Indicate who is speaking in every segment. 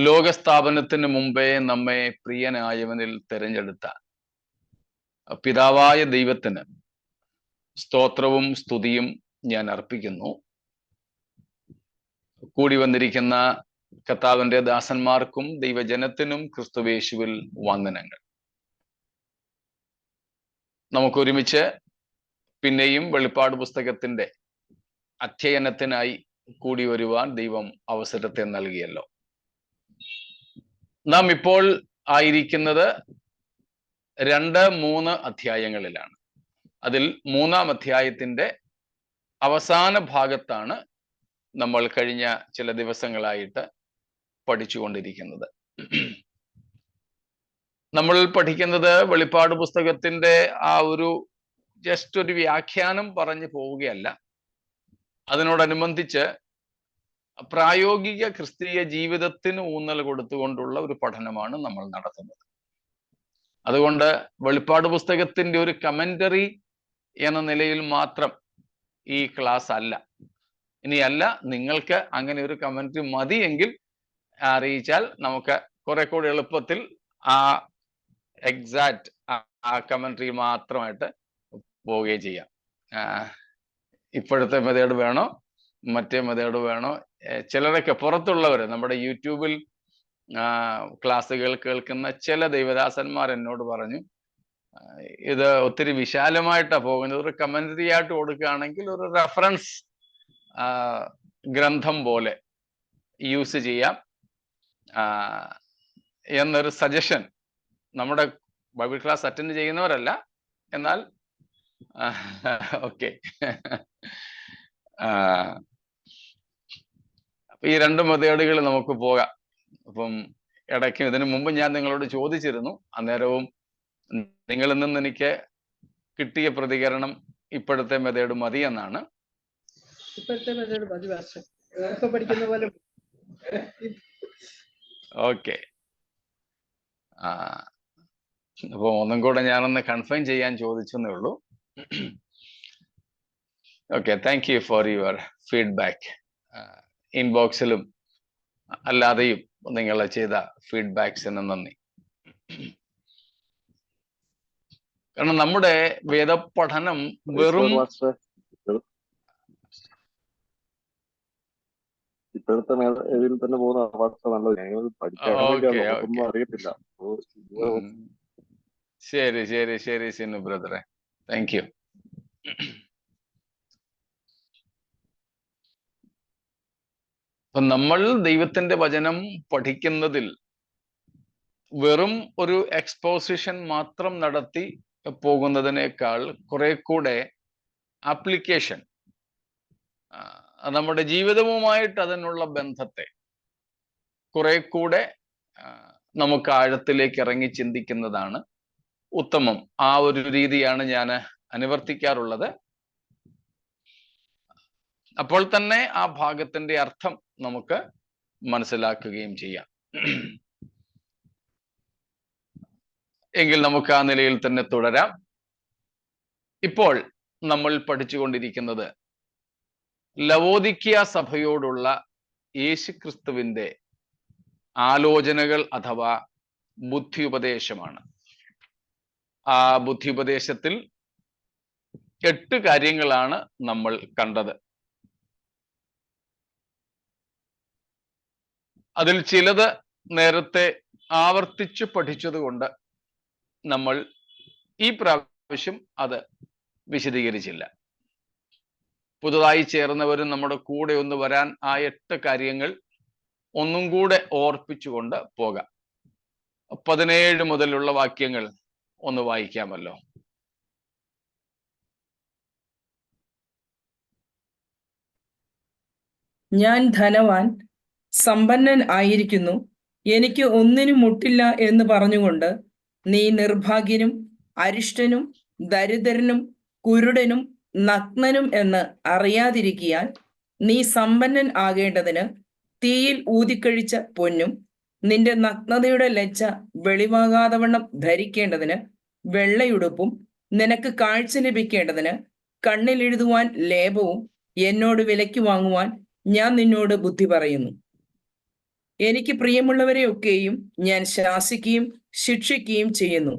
Speaker 1: ലോകസ്ഥാപനത്തിന് മുമ്പേ നമ്മെ പ്രിയനായവനിൽ തിരഞ്ഞെടുത്ത പിതാവായ ദൈവത്തിന് സ്തോത്രവും സ്തുതിയും ഞാൻ അർപ്പിക്കുന്നു. കൂടി വന്നിരിക്കുന്ന കർത്താവിന്റെ ദാസന്മാർക്കും ദൈവജനത്തിനും ക്രിസ്തുവേശുവിൽ വന്ദനങ്ങൾ. നമുക്കൊരുമിച്ച് പിന്നെയും വെളിപ്പാട് പുസ്തകത്തിന്റെ അധ്യയനത്തിനായി കൂടി വരുവാൻ ദൈവം അവസരത്തെ നൽകിയല്ലോ. നാം ഇപ്പോൾ ആയിരിക്കുന്നത് 2-3 അധ്യായങ്ങളിലാണ്. അതിൽ 3-ാം അധ്യായത്തിന്റെ അവസാന ഭാഗത്താണ് നമ്മൾ കഴിഞ്ഞ ചില ദിവസങ്ങളായിട്ട് പഠിച്ചുകൊണ്ടിരിക്കുന്നത്. നമ്മൾ പഠിക്കുന്നത് വെളിപ്പാട് പുസ്തകത്തിന്റെ ആ ഒരു ജസ്റ്റ് ഒരു വ്യാഖ്യാനം പറഞ്ഞു പോവുകയല്ല, അതിനോടനുബന്ധിച്ച് പ്രായോഗിക ക്രിസ്തീയ ജീവിതത്തിന് ഊന്നൽ കൊടുത്തുകൊണ്ടുള്ള ഒരു പഠനമാണ് നമ്മൾ നടത്തുന്നത്. അതുകൊണ്ട് വെളിപ്പാട് പുസ്തകത്തിന്റെ ഒരു കമന്ററി എന്ന നിലയിൽ മാത്രം ഈ ക്ലാസ് അല്ല. ഇനിയല്ല, നിങ്ങൾക്ക് അങ്ങനെ ഒരു കമന്ററി മതിയെങ്കിൽ അറിയിച്ചാൽ നമുക്ക് കുറെ കൂടി എളുപ്പത്തിൽ ആ എക്സാക്ട് ആ കമന്ററി മാത്രമായിട്ട് പോവുകയും ചെയ്യാം. ഇപ്പോഴത്തെ മെത്തേഡ് വേണോ മറ്റേ മെത്തേഡ് വേണോ? ചിലരൊക്കെ പുറത്തുള്ളവർ, നമ്മുടെ യൂട്യൂബിൽ ക്ലാസ്സുകൾ കേൾക്കുന്ന ചില ദൈവദാസന്മാർ എന്നോട് പറഞ്ഞു, ഇത് ഒത്തിരി വിശാലമായിട്ടാണ് പോകുന്നത്, ഒരു കമന്ററി ആയിട്ട് കൊടുക്കുകയാണെങ്കിൽ ഒരു റെഫറൻസ് ഗ്രന്ഥം പോലെ യൂസ് ചെയ്യാം എന്നൊരു സജഷൻ. നമ്മുടെ ബൈബിൾ ക്ലാസ് അറ്റൻഡ് ചെയ്യുന്നവരല്ല, എന്നാൽ ഓക്കെ. അപ്പൊ ഈ 2 മെത്തേഡുകൾ നമുക്ക് പോകാം. അപ്പം ഇടയ്ക്ക് ഇതിനു മുമ്പ് ഞാൻ നിങ്ങളോട് ചോദിച്ചിരുന്നു, അന്നേരവും നിങ്ങളിൽ നിന്ന് എനിക്ക് കിട്ടിയ പ്രതികരണം ഇപ്പോഴത്തെ മെത്തേഡ് മതി എന്നാണ്. ഓക്കെ. അപ്പൊ ഒന്നും കൂടെ ഞാനൊന്ന് കൺഫേം ചെയ്യാൻ ചോദിച്ചെന്നേ ഉള്ളൂ. Okay, thank you for your feedback. ഇൻബോക്സിലും അല്ലാതെയും നിങ്ങൾ ചെയ്ത ഫീഡ്ബാക്സിന് നന്ദി. കാരണം നമ്മുടെ വേദപഠനം വെറും
Speaker 2: ഇപ്പോഴത്തെ ഇതിൽ തന്നെ പോകുന്ന അവസ്ഥ നല്ലത്. ഞങ്ങൾ പഠിക്കാൻ അറിയത്തില്ല.
Speaker 1: ശരി ശരി ശരി സിനു ബ്രദറെ, താങ്ക് യു. അപ്പൊ നമ്മൾ ദൈവത്തിന്റെ വചനം പഠിക്കുന്നതിൽ വെറും ഒരു എക്സ്പോസിഷൻ മാത്രം നടത്തി പോകുന്നതിനേക്കാൾ കുറെ കൂടെ ആപ്ലിക്കേഷൻ, നമ്മുടെ ജീവിതവുമായിട്ട് അതിനുള്ള ബന്ധത്തെ കുറെ കൂടെ നമുക്ക് ആഴത്തിലേക്ക് ഇറങ്ങി ചിന്തിക്കുന്നതാണ് ഉത്തമം. ആ ഒരു രീതിയാണ് ഞാൻ അനുവർത്തിക്കാറുള്ളത്. അപ്പോൾ തന്നെ ആ ഭാഗത്തിന്റെ അർത്ഥം നമുക്ക് മനസ്സിലാക്കുകയും ചെയ്യാം. എങ്കിൽ നമുക്ക് ആ നിലയിൽ തന്നെ തുടരാം. ഇപ്പോൾ നമ്മൾ പഠിച്ചുകൊണ്ടിരിക്കുന്നത് ലവോദിക്യ സഭയോടുള്ള യേശുക്രിസ്തുവിന്റെ ആലോചനകൾ അഥവാ ബുദ്ധിയുപദേശമാണ്. ആ ബുദ്ധിയുപദേശത്തിൽ 8 കാര്യങ്ങളാണ് നമ്മൾ കണ്ടത്. അതിൽ ചിലത് നേരത്തെ ആവർത്തിച്ചു പഠിച്ചതുകൊണ്ട് നമ്മൾ ഈ പ്രാവശ്യം അത് വിശദീകരിച്ചില്ല. പുതുതായി ചേർന്നവരും നമ്മുടെ കൂടെ ഒന്ന് വരാൻ ആ 8 കാര്യങ്ങൾ ഒന്നും കൂടെ ഓർപ്പിച്ചുകൊണ്ട് പോകാം. 17 മുതലുള്ള വാക്യങ്ങൾ ഒന്ന് വായിക്കാമല്ലോ.
Speaker 3: ഞാൻ ധനവാൻ, സമ്പന്നൻ ആയിരിക്കുന്നു, എനിക്ക് ഒന്നിനും മുട്ടില്ല എന്ന് പറഞ്ഞുകൊണ്ട് നീ നിർഭാഗ്യനും അരിഷ്ടനും ദരിദ്രനും കുരുടനും നഗ്നനും എന്ന് അറിയാതിരിക്കാൻ നീ സമ്പന്നൻ ആകേണ്ടതിന് തീയിൽ ഊതിക്കഴിച്ച പൊന്നും നിന്റെ നഗ്നതയുടെ ലജ്ജ വെളിവാകാതവണ്ണം ധരിക്കേണ്ടതിന് വെള്ളയുടുപ്പും നിനക്ക് കാഴ്ച ലഭിക്കേണ്ടതിന് കണ്ണിലെഴുതുവാൻ ലേപവും എന്നോട് വിലയ്ക്ക് വാങ്ങുവാൻ ഞാൻ നിന്നോട് ബുദ്ധി പറയുന്നു. എനിക്ക് പ്രിയമുള്ളവരെയൊക്കെയും ഞാൻ ശാസിക്കുകയും ശിക്ഷിക്കുകയും ചെയ്യുന്നു.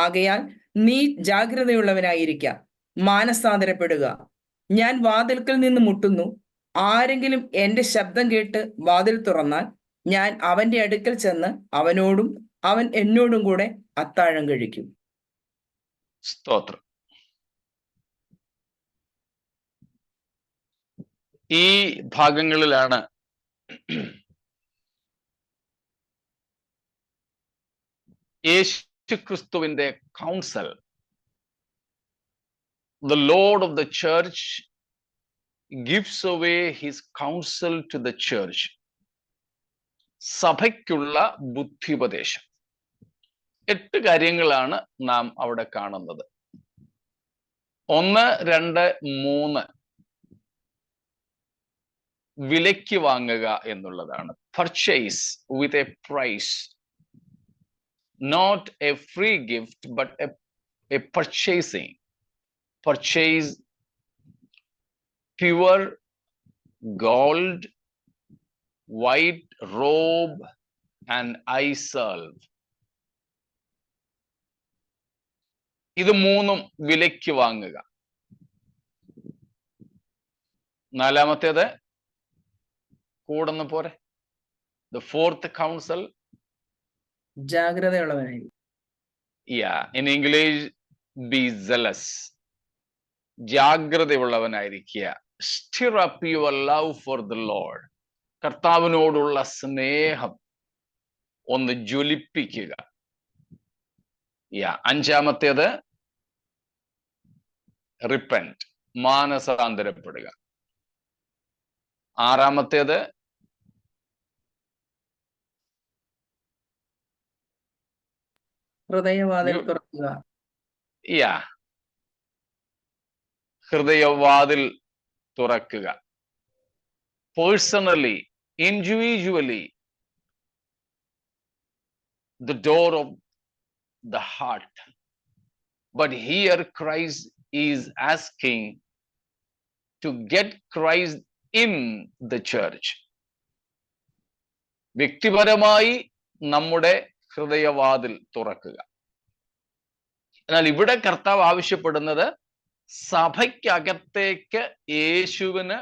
Speaker 3: ആകയാൽ നീ ജാഗ്രതയുള്ളവനായിരിക്ക, മാനസാന്തരപ്പെടുക. ഞാൻ വാതിൽക്കൽ നിന്ന് മുട്ടുന്നു. ആരെങ്കിലും എന്റെ ശബ്ദം കേട്ട് വാതിൽ തുറന്നാൽ ഞാൻ അവന്റെ അടുക്കൽ ചെന്ന് അവനോടും അവൻ എന്നോടും കൂടെ അത്താഴം കഴിക്കും.
Speaker 1: സ്തോത്രം. ഈ ഭാഗങ്ങളിലാണ് യേശുക്രിസ്തുവിന്റെ consul, the Lord of the church gives away his counsel to the church. സഭയ്ക്കുള്ള ബുദ്ധിപദേശം. 8 കാര്യങ്ങളാണ് നാം അവിടെ കാണുന്നത്. 1, 2, 3 വിലയ്ക്ക് വാങ്ങുക എന്നുള്ളതാണ്. Purchase with a price. Not a free gift, but a purchasing. Purchase pure gold, white robe, and eye salve. ഇത് 3 വിലയ്ക്ക് വാങ്ങുക. 4-ാമത്തേത് കൂടൊന്നു പോരെ. The 4th counsel,
Speaker 3: ജാഗ്രതയുള്ളവനായി.
Speaker 1: in English, be zealous. ജാഗ്രതയുള്ളവനായിരിക്കുക. Stir up your love for the Lord. കർത്താവിനോടുള്ള സ്നേഹം ഒന്ന് ജ്വലിപ്പിക്കുക. 5-ാമത്തേത് repent, മാനസാന്തരപ്പെടുക. 6-ാമത്തേത്
Speaker 3: ഹൃദയവാതിൽ തുറക്കുക.
Speaker 1: ഹൃദയവാതിൽ തുറക്കുക. Personally, individually, the door of the heart. But here Christ is asking to get Christ in the church. വ്യക്തിപരമായി നമ്മുടെ ഹൃദയവാതിൽ തുറക്കുക. എന്നാൽ ഇവിടെ കർത്താവ് ആവശ്യപ്പെടുന്നത് സഭയ്ക്കകത്തേക്ക് യേശുവിന്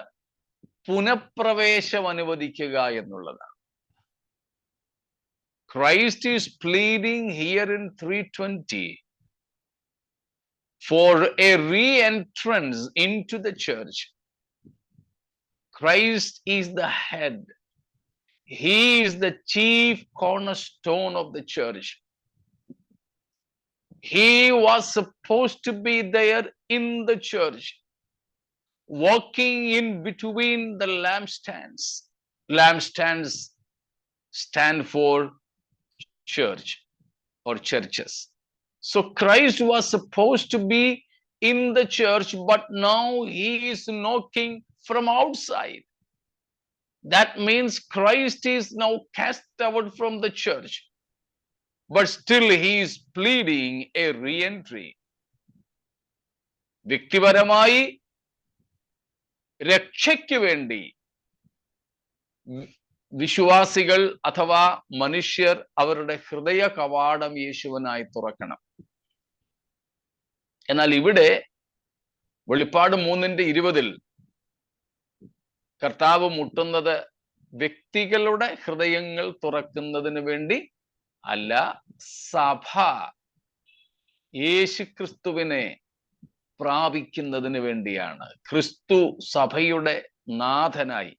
Speaker 1: പുനഃപ്രവേശം അനുവദിക്കുക എന്നുള്ളതാണ്. Christ is pleading here in 3:20 for a re-entrance into the church. Christ is the head. He is the chief cornerstone of the church. He was supposed to be there in the church, walking in between the lampstands. Lampstands stand for church or churches. So Christ was supposed to be in the church, but now he is knocking from outside. That means Christ is now cast out from the church, but still he is pleading a re-entry. വ്യക്തിപരമായി രക്ഷയ്ക്ക് വേണ്ടി വിശ്വാസികൾ അഥവാ മനുഷ്യർ അവരുടെ ഹൃദയ കവാടം യേശുവിനായി തുറക്കണം. എന്നാൽ ഇവിടെ വെളിപ്പാട് 3:20 കർത്താവ് മുട്ടുന്നത് വ്യക്തികളുടെ ഹൃദയങ്ങൾ തുറക്കുന്നതിന് വേണ്ടി അല്ല, സഭ യേശുക്രിസ്തുവിനെ പ്രാപിക്കുന്നതിന് വേണ്ടിയാണ്. ക്രിസ്തു സഭയുടെ നാഥനായി,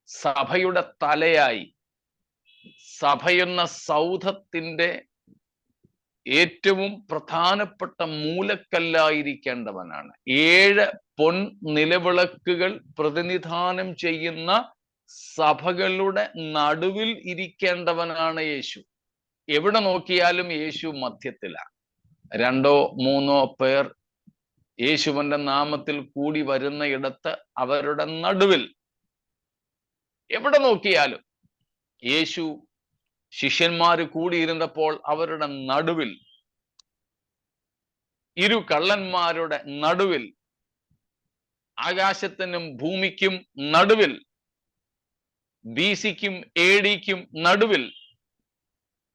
Speaker 1: സഭയുടെ തലയായി, സഭയെന്ന സൗധത്തിന്റെ ഏറ്റവും പ്രധാനപ്പെട്ട മൂലക്കല്ലായിരിക്കേണ്ടവനാണ്. 7 പൊൻ നിലവിളക്കുകൾ പ്രതിനിധാനം ചെയ്യുന്ന സഭകളുടെ നടുവിൽ ഇരിക്കേണ്ടവനാണ് യേശു. എവിടെ നോക്കിയാലും യേശു മധ്യത്തിലാണ്. 2 3 പേർ യേശുവിന്റെ നാമത്തിൽ കൂടി വരുന്ന ഇടത്ത് അവരുടെ നടുവിൽ, എവിടെ നോക്കിയാലും യേശു ശിഷ്യന്മാര് കൂടിയിരുന്നപ്പോൾ അവരുടെ നടുവിൽ, 2 കള്ളന്മാരുടെ നടുവിൽ, ആകാശത്തിനും ഭൂമിക്കും നടുവിൽ BC-ക്കും AD-ക്കും നടുവിൽ,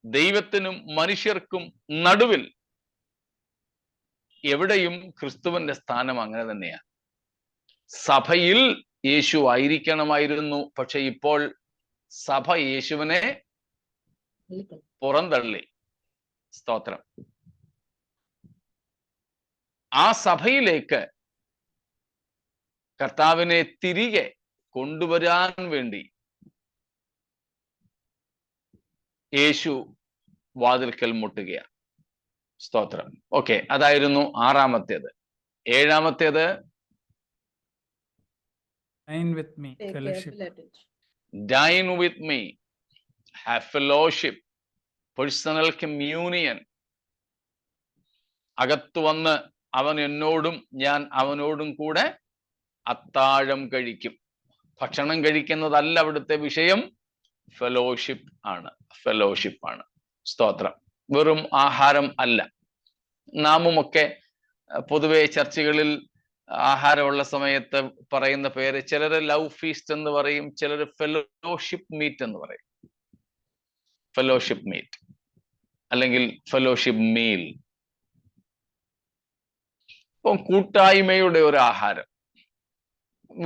Speaker 1: ദൈവത്തിനും മനുഷ്യർക്കും നടുവിൽ എവിടെയും ക്രിസ്തുവിന്റെ സ്ഥാനം അങ്ങനെ തന്നെയാണ്. സഭയിൽ യേശു ആയിരിക്കണമായിരുന്നു, പക്ഷെ ഇപ്പോൾ സഭ യേശുവിനെ പുറന്തള്ളി. സ്തോത്രം. ആ സഭയിലേക്ക് കർത്താവിനെ തിരികെ കൊണ്ടുവരാൻ വേണ്ടി യേശു വാതിൽക്കൽ മുട്ടുകയാണ്. സ്തോത്രം. ഓക്കെ, അതായിരുന്നു ആറാമത്തേത്. ഏഴാമത്തേത്
Speaker 4: Dine with me, fellowship.
Speaker 1: Dine with me, have fellowship, personal communion. അകത്തു വന്ന് അവൻ എന്നോടും ഞാൻ അവനോടും കൂടെ അത്താഴം കഴിക്കും. ഭക്ഷണം കഴിക്കുന്നതല്ല അവിടുത്തെ വിഷയം, ഫെലോഷിപ്പ് ആണ്. ഫെലോഷിപ്പ് ആണ്. സ്തോത്രം. വെറും ആഹാരം അല്ല. നാമുമൊക്കെ പൊതുവെ ചർച്ചകളിൽ ആഹാരമുള്ള സമയത്ത് പറയുന്ന പേര്, ചിലര് ലവ് ഫീസ്റ്റ് എന്ന് പറയും, ചിലര് ഫെലോഷിപ്പ് മീറ്റ് എന്ന് പറയും. ഫെലോഷിപ്പ് മീറ്റ് അല്ലെങ്കിൽ ഫെലോഷിപ്പ് മീൽ. ഇപ്പം കൂട്ടായ്മയുടെ ഒരു ആഹാരം.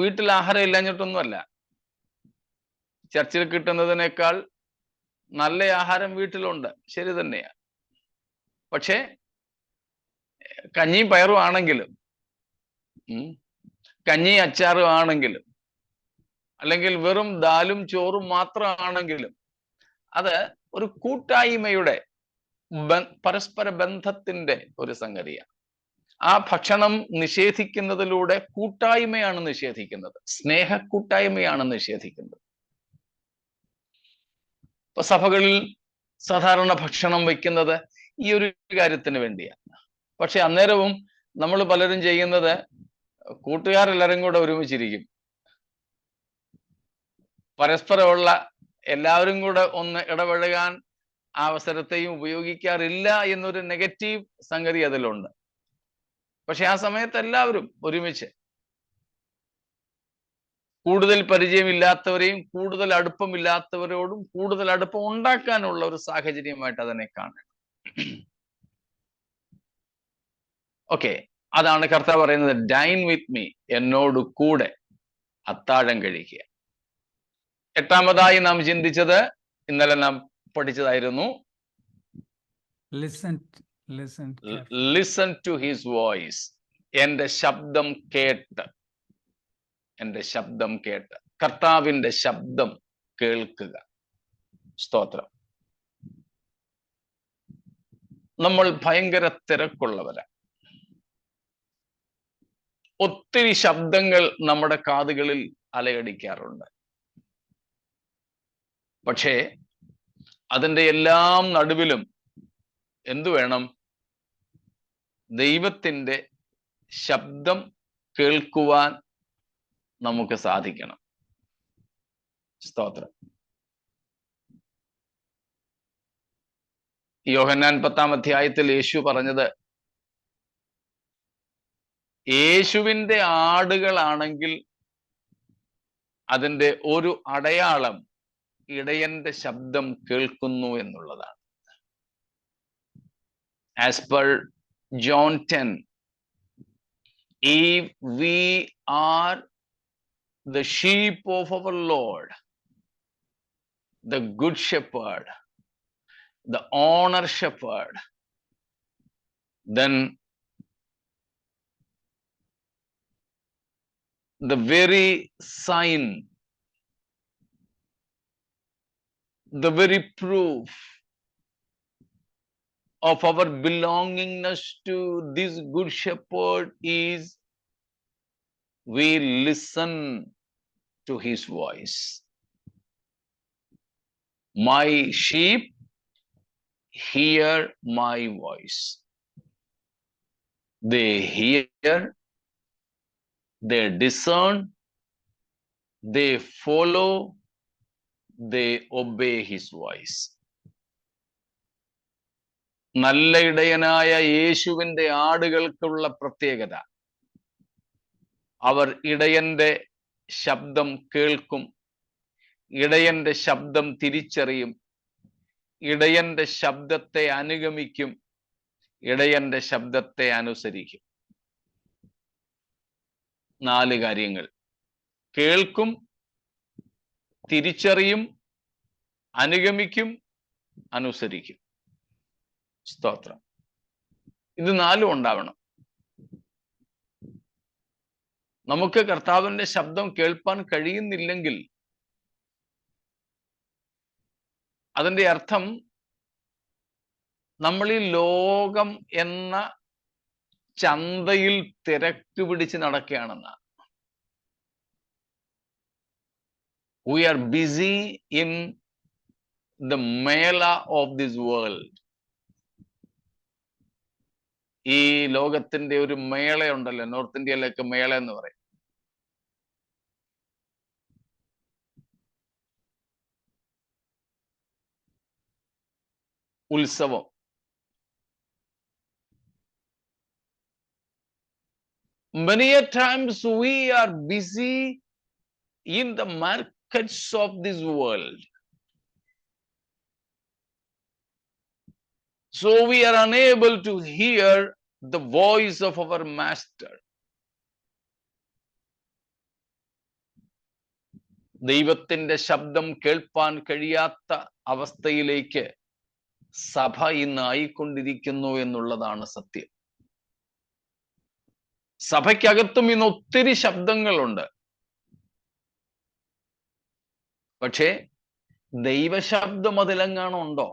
Speaker 1: വീട്ടിൽ ആഹാരം ഇല്ലാഞ്ഞിട്ടൊന്നുമല്ല, ചർച്ചിൽ കിട്ടുന്നതിനേക്കാൾ നല്ല ആഹാരം വീട്ടിലുണ്ട്, ശരി തന്നെയാണ്. പക്ഷേ കഞ്ഞിയും പയറും ആണെങ്കിലും, കഞ്ഞി അച്ചാറും ആണെങ്കിലും, അല്ലെങ്കിൽ വെറും ദാലും ചോറും മാത്രമാണെങ്കിലും, അത് ഒരു കൂട്ടായ്മയുടെ പരസ്പര ബന്ധത്തിന്റെ ഒരു സംഗതിയാണ്. ആ ഭക്ഷണം നിഷേധിക്കുന്നതിലൂടെ കൂട്ടായ്മയാണ് നിഷേധിക്കുന്നത്, സ്നേഹ കൂട്ടായ്മയാണ് നിഷേധിക്കുന്നത്. ഇപ്പൊ സഭകളിൽ സാധാരണ ഭക്ഷണം വയ്ക്കുന്നത് ഈ ഒരു കാര്യത്തിന് വേണ്ടിയാണ്. പക്ഷെ അന്നേരവും നമ്മൾ പലരും ചെയ്യുന്നത്, കൂട്ടുകാരെല്ലാരും കൂടെ ഒരുമിച്ചിരിക്കും, പരസ്പരമുള്ള എല്ലാവരും കൂടെ ഒന്ന് ഇടപഴകാൻ ആ അവസരത്തെയും ഉപയോഗിക്കാറില്ല എന്നൊരു നെഗറ്റീവ് സംഗതി അതിലുണ്ട്. പക്ഷെ ആ സമയത്ത് എല്ലാവരും ഒരുമിച്ച് കൂടുതൽ പരിചയമില്ലാത്തവരെയും കൂടുതൽ അടുപ്പമില്ലാത്തവരോടും കൂടുതൽ അടുപ്പം ഉണ്ടാക്കാനുള്ള ഒരു സാഹചര്യമായിട്ട് അതിനെ കാണണം. ഓക്കെ, അതാണ് കർത്താവ് പറയുന്നത്, ഡൈൻ വിത്ത് മീ, എന്നോട് കൂടെ അത്താഴം കഴിക്കുക. എട്ടാമതായി നാം ചിന്തിച്ചത്, ഇന്നലെ നാം പഠിച്ചതായിരുന്നു, ലിസൺ ടു ഹിസ് വോയിസ്. എന്റെ ശബ്ദം കേട്ട്, എന്റെ ശബ്ദം കേട്ട്, കർത്താവിന്റെ ശബ്ദം കേൾക്കുക. സ്തോത്രം. നമ്മൾ ഭയങ്കര തിരക്കുള്ളവരാ. ഒത്തിരി ശബ്ദങ്ങൾ നമ്മുടെ കാതുകളിൽ അലയടിക്കാറുണ്ട്. പക്ഷേ അതിൻ്റെ എല്ലാം നടുവിലും എന്തു വേണം? ദൈവത്തിൻ്റെ ശബ്ദം കേൾക്കുവാൻ നമുക്ക് സാധിക്കണം. സ്തോത്രം. യോഹന്നാൻ 10-ാം അധ്യായത്തിൽ യേശു പറഞ്ഞത്, യേശുവിൻ്റെ ആടുകളാണെങ്കിൽ അതിൻ്റെ ഒരു അടയാളം ഇടയന്റെ ശബ്ദം കേൾക്കുന്നു എന്നുള്ളതാണ്. As per John 10, if we are the sheep of our Lord, the good shepherd, the honor shepherd, then the very sign, the very proof of our belongingness to this good shepherd is we listen to his voice. My sheep hear my voice. They hear, they discern, they follow, they obey his voice. നല്ല ഇടയനായ യേശുവിൻ്റെ ആടുകൾക്കുള്ള പ്രത്യേകത, അവർ ഇടയന്റെ ശബ്ദം കേൾക്കും, ഇടയന്റെ ശബ്ദം തിരിച്ചറിയും, ഇടയന്റെ ശബ്ദത്തെ അനുഗമിക്കും, ഇടയന്റെ ശബ്ദത്തെ അനുസരിക്കും. 4 കാര്യങ്ങൾ: കേൾക്കും, തിരിച്ചറിയും, അനുഗമിക്കും, അനുസരിക്കും. സ്തോത്രം. ഇത് 4 ഉണ്ടാവണം. നമുക്ക് കർത്താവിന്റെ ശബ്ദം കേൾപ്പാൻ കഴിയുന്നില്ലെങ്കിൽ അതിന്റെ അർത്ഥം നമ്മൾ ഈ ലോകം എന്ന ചന്തയിൽ തിരക്ക് പിടിച്ച് നടക്കുകയാണെന്നാണ്. We are busy in the mela of this world. ഈ ലോകത്തിന്റെ ഒരു മേളയുണ്ടല്ലോ, നോർത്ത് ഇന്ത്യയിലൊക്കെ മേള എന്ന് പറയും. ഉത്സവം. Many a times we are busy in the markets of this world. So we are unable to hear the voice of our master. ദൈവത്തിന്റെ ശബ്ദം കേൾപ്പാൻ കഴിയാത്ത അവസ്ഥയിലേക്ക് സഭ ഇന്ന് ആയിക്കൊണ്ടിരിക്കുന്നു എന്നുള്ളതാണ് സത്യം. സഭയ്ക്കകത്തും ഇന്ന് ഒത്തിരി ശബ്ദങ്ങളുണ്ട്. പക്ഷേ ദൈവശബ്ദം അതിലെങ്ങാനും ഉണ്ടോ?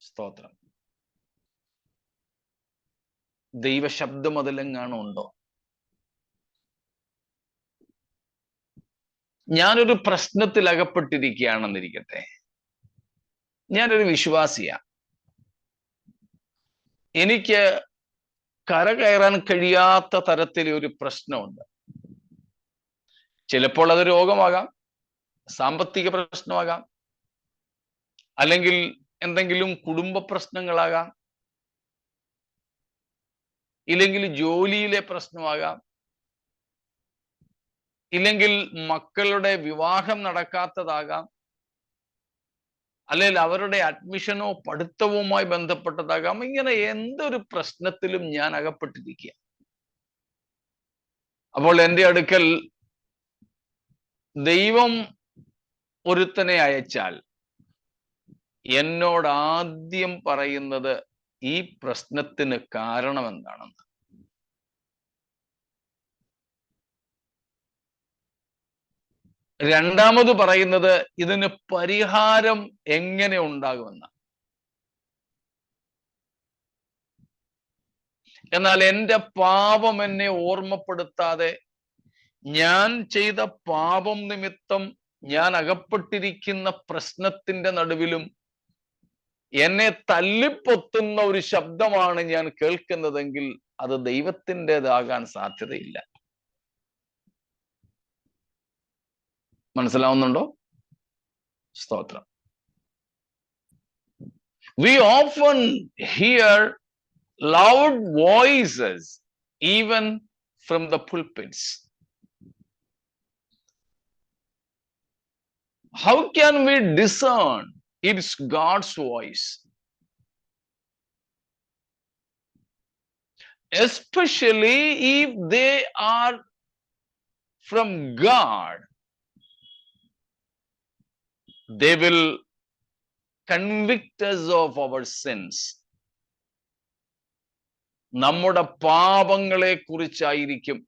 Speaker 1: സ്തോത്രം. ദൈവശബ്ദം അതിലെങ്ങാനും ഉണ്ടോ? ഞാനൊരു പ്രശ്നത്തിൽ അകപ്പെട്ടിരിക്കുകയാണെന്നിരിക്കട്ടെ. ഞാനൊരു വിശ്വാസിയാ. എനിക്ക് കരകയറാൻ കഴിയാത്ത തരത്തിലെ ഒരു പ്രശ്നമുണ്ട്. ചിലപ്പോൾ അത് രോഗമാകാം, സാമ്പത്തിക പ്രശ്നമാകാം, അല്ലെങ്കിൽ എന്തെങ്കിലും കുടുംബ പ്രശ്നങ്ങളാകാം, ഇല്ലെങ്കിൽ ജോലിയിലെ പ്രശ്നമാകാം, ഇല്ലെങ്കിൽ മക്കളുടെ വിവാഹം നടക്കാത്തതാകാം, അല്ലെങ്കിൽ അവരുടെ അഡ്മിഷനോ പഠിത്തവുമായി ബന്ധപ്പെട്ടതാകാം. ഇങ്ങനെ എന്തൊരു പ്രശ്നത്തിലും ഞാൻ അകപ്പെട്ടിരിക്കുക. അപ്പോൾ എൻ്റെ അടുക്കൽ ദൈവം ഒരുത്തനെ അയച്ചാൽ എന്നോട് ആദ്യം പറയുന്നത് ഈ പ്രശ്നത്തിന് കാരണം എന്താണെന്ന്. രണ്ടാമത് പറയുന്നത് ഇതിന് പരിഹാരം എങ്ങനെ ഉണ്ടാകുമെന്ന്. എന്നാൽ എൻ്റെ പാപം എന്നെ ഓർമ്മപ്പെടുത്താതെ, ഞാൻ ചെയ്ത പാപം നിമിത്തം ഞാൻ അകപ്പെട്ടിരിക്കുന്ന പ്രശ്നത്തിന്റെ നടുവിലും എന്നെ തല്ലിപ്പൊത്തുന്ന ഒരു ശബ്ദമാണ് ഞാൻ കേൾക്കുന്നതെങ്കിൽ അത് ദൈവത്തിൻ്റെതാകാൻ സാധ്യതയില്ല. മനസ്സിലാവുന്നുണ്ടോ? സ്തോത്രം. We often hear loud voices even from the pulpits. How can we discern it's God's voice? Especially if they are from God. They will convict us of our sins. നമ്മുടെ പാപങ്ങളെ കുറിച്ചായിരിക്കും,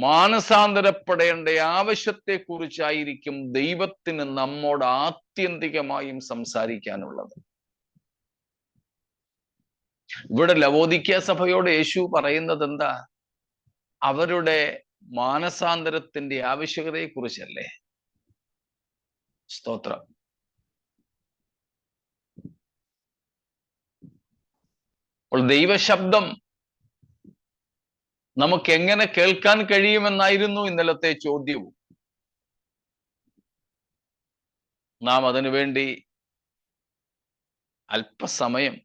Speaker 1: മാനസാന്തരപ്പെടേണ്ട ആവശ്യത്തെ കുറിച്ചായിരിക്കും ദൈവത്തിന് നമ്മോട് ആത്യന്തികമായും സംസാരിക്കാനുള്ളത്. ഇവിടെ ലവോദിക്യ സഭയോട് യേശു പറയുന്നത് എന്താ? അവരുടെ മാനസാന്തരത്തിന്റെ ആവശ്യകതയെ കുറിച്ചല്ലേ? സ്തോത്രം. അപ്പോൾ ദൈവശബ്ദം നമുക്ക് എങ്ങനെ കേൾക്കാൻ കഴിയുമെന്നായിരുന്നു ഇന്നലത്തെ ചോദ്യവും. നാം അതിനുവേണ്ടി അല്പസമയം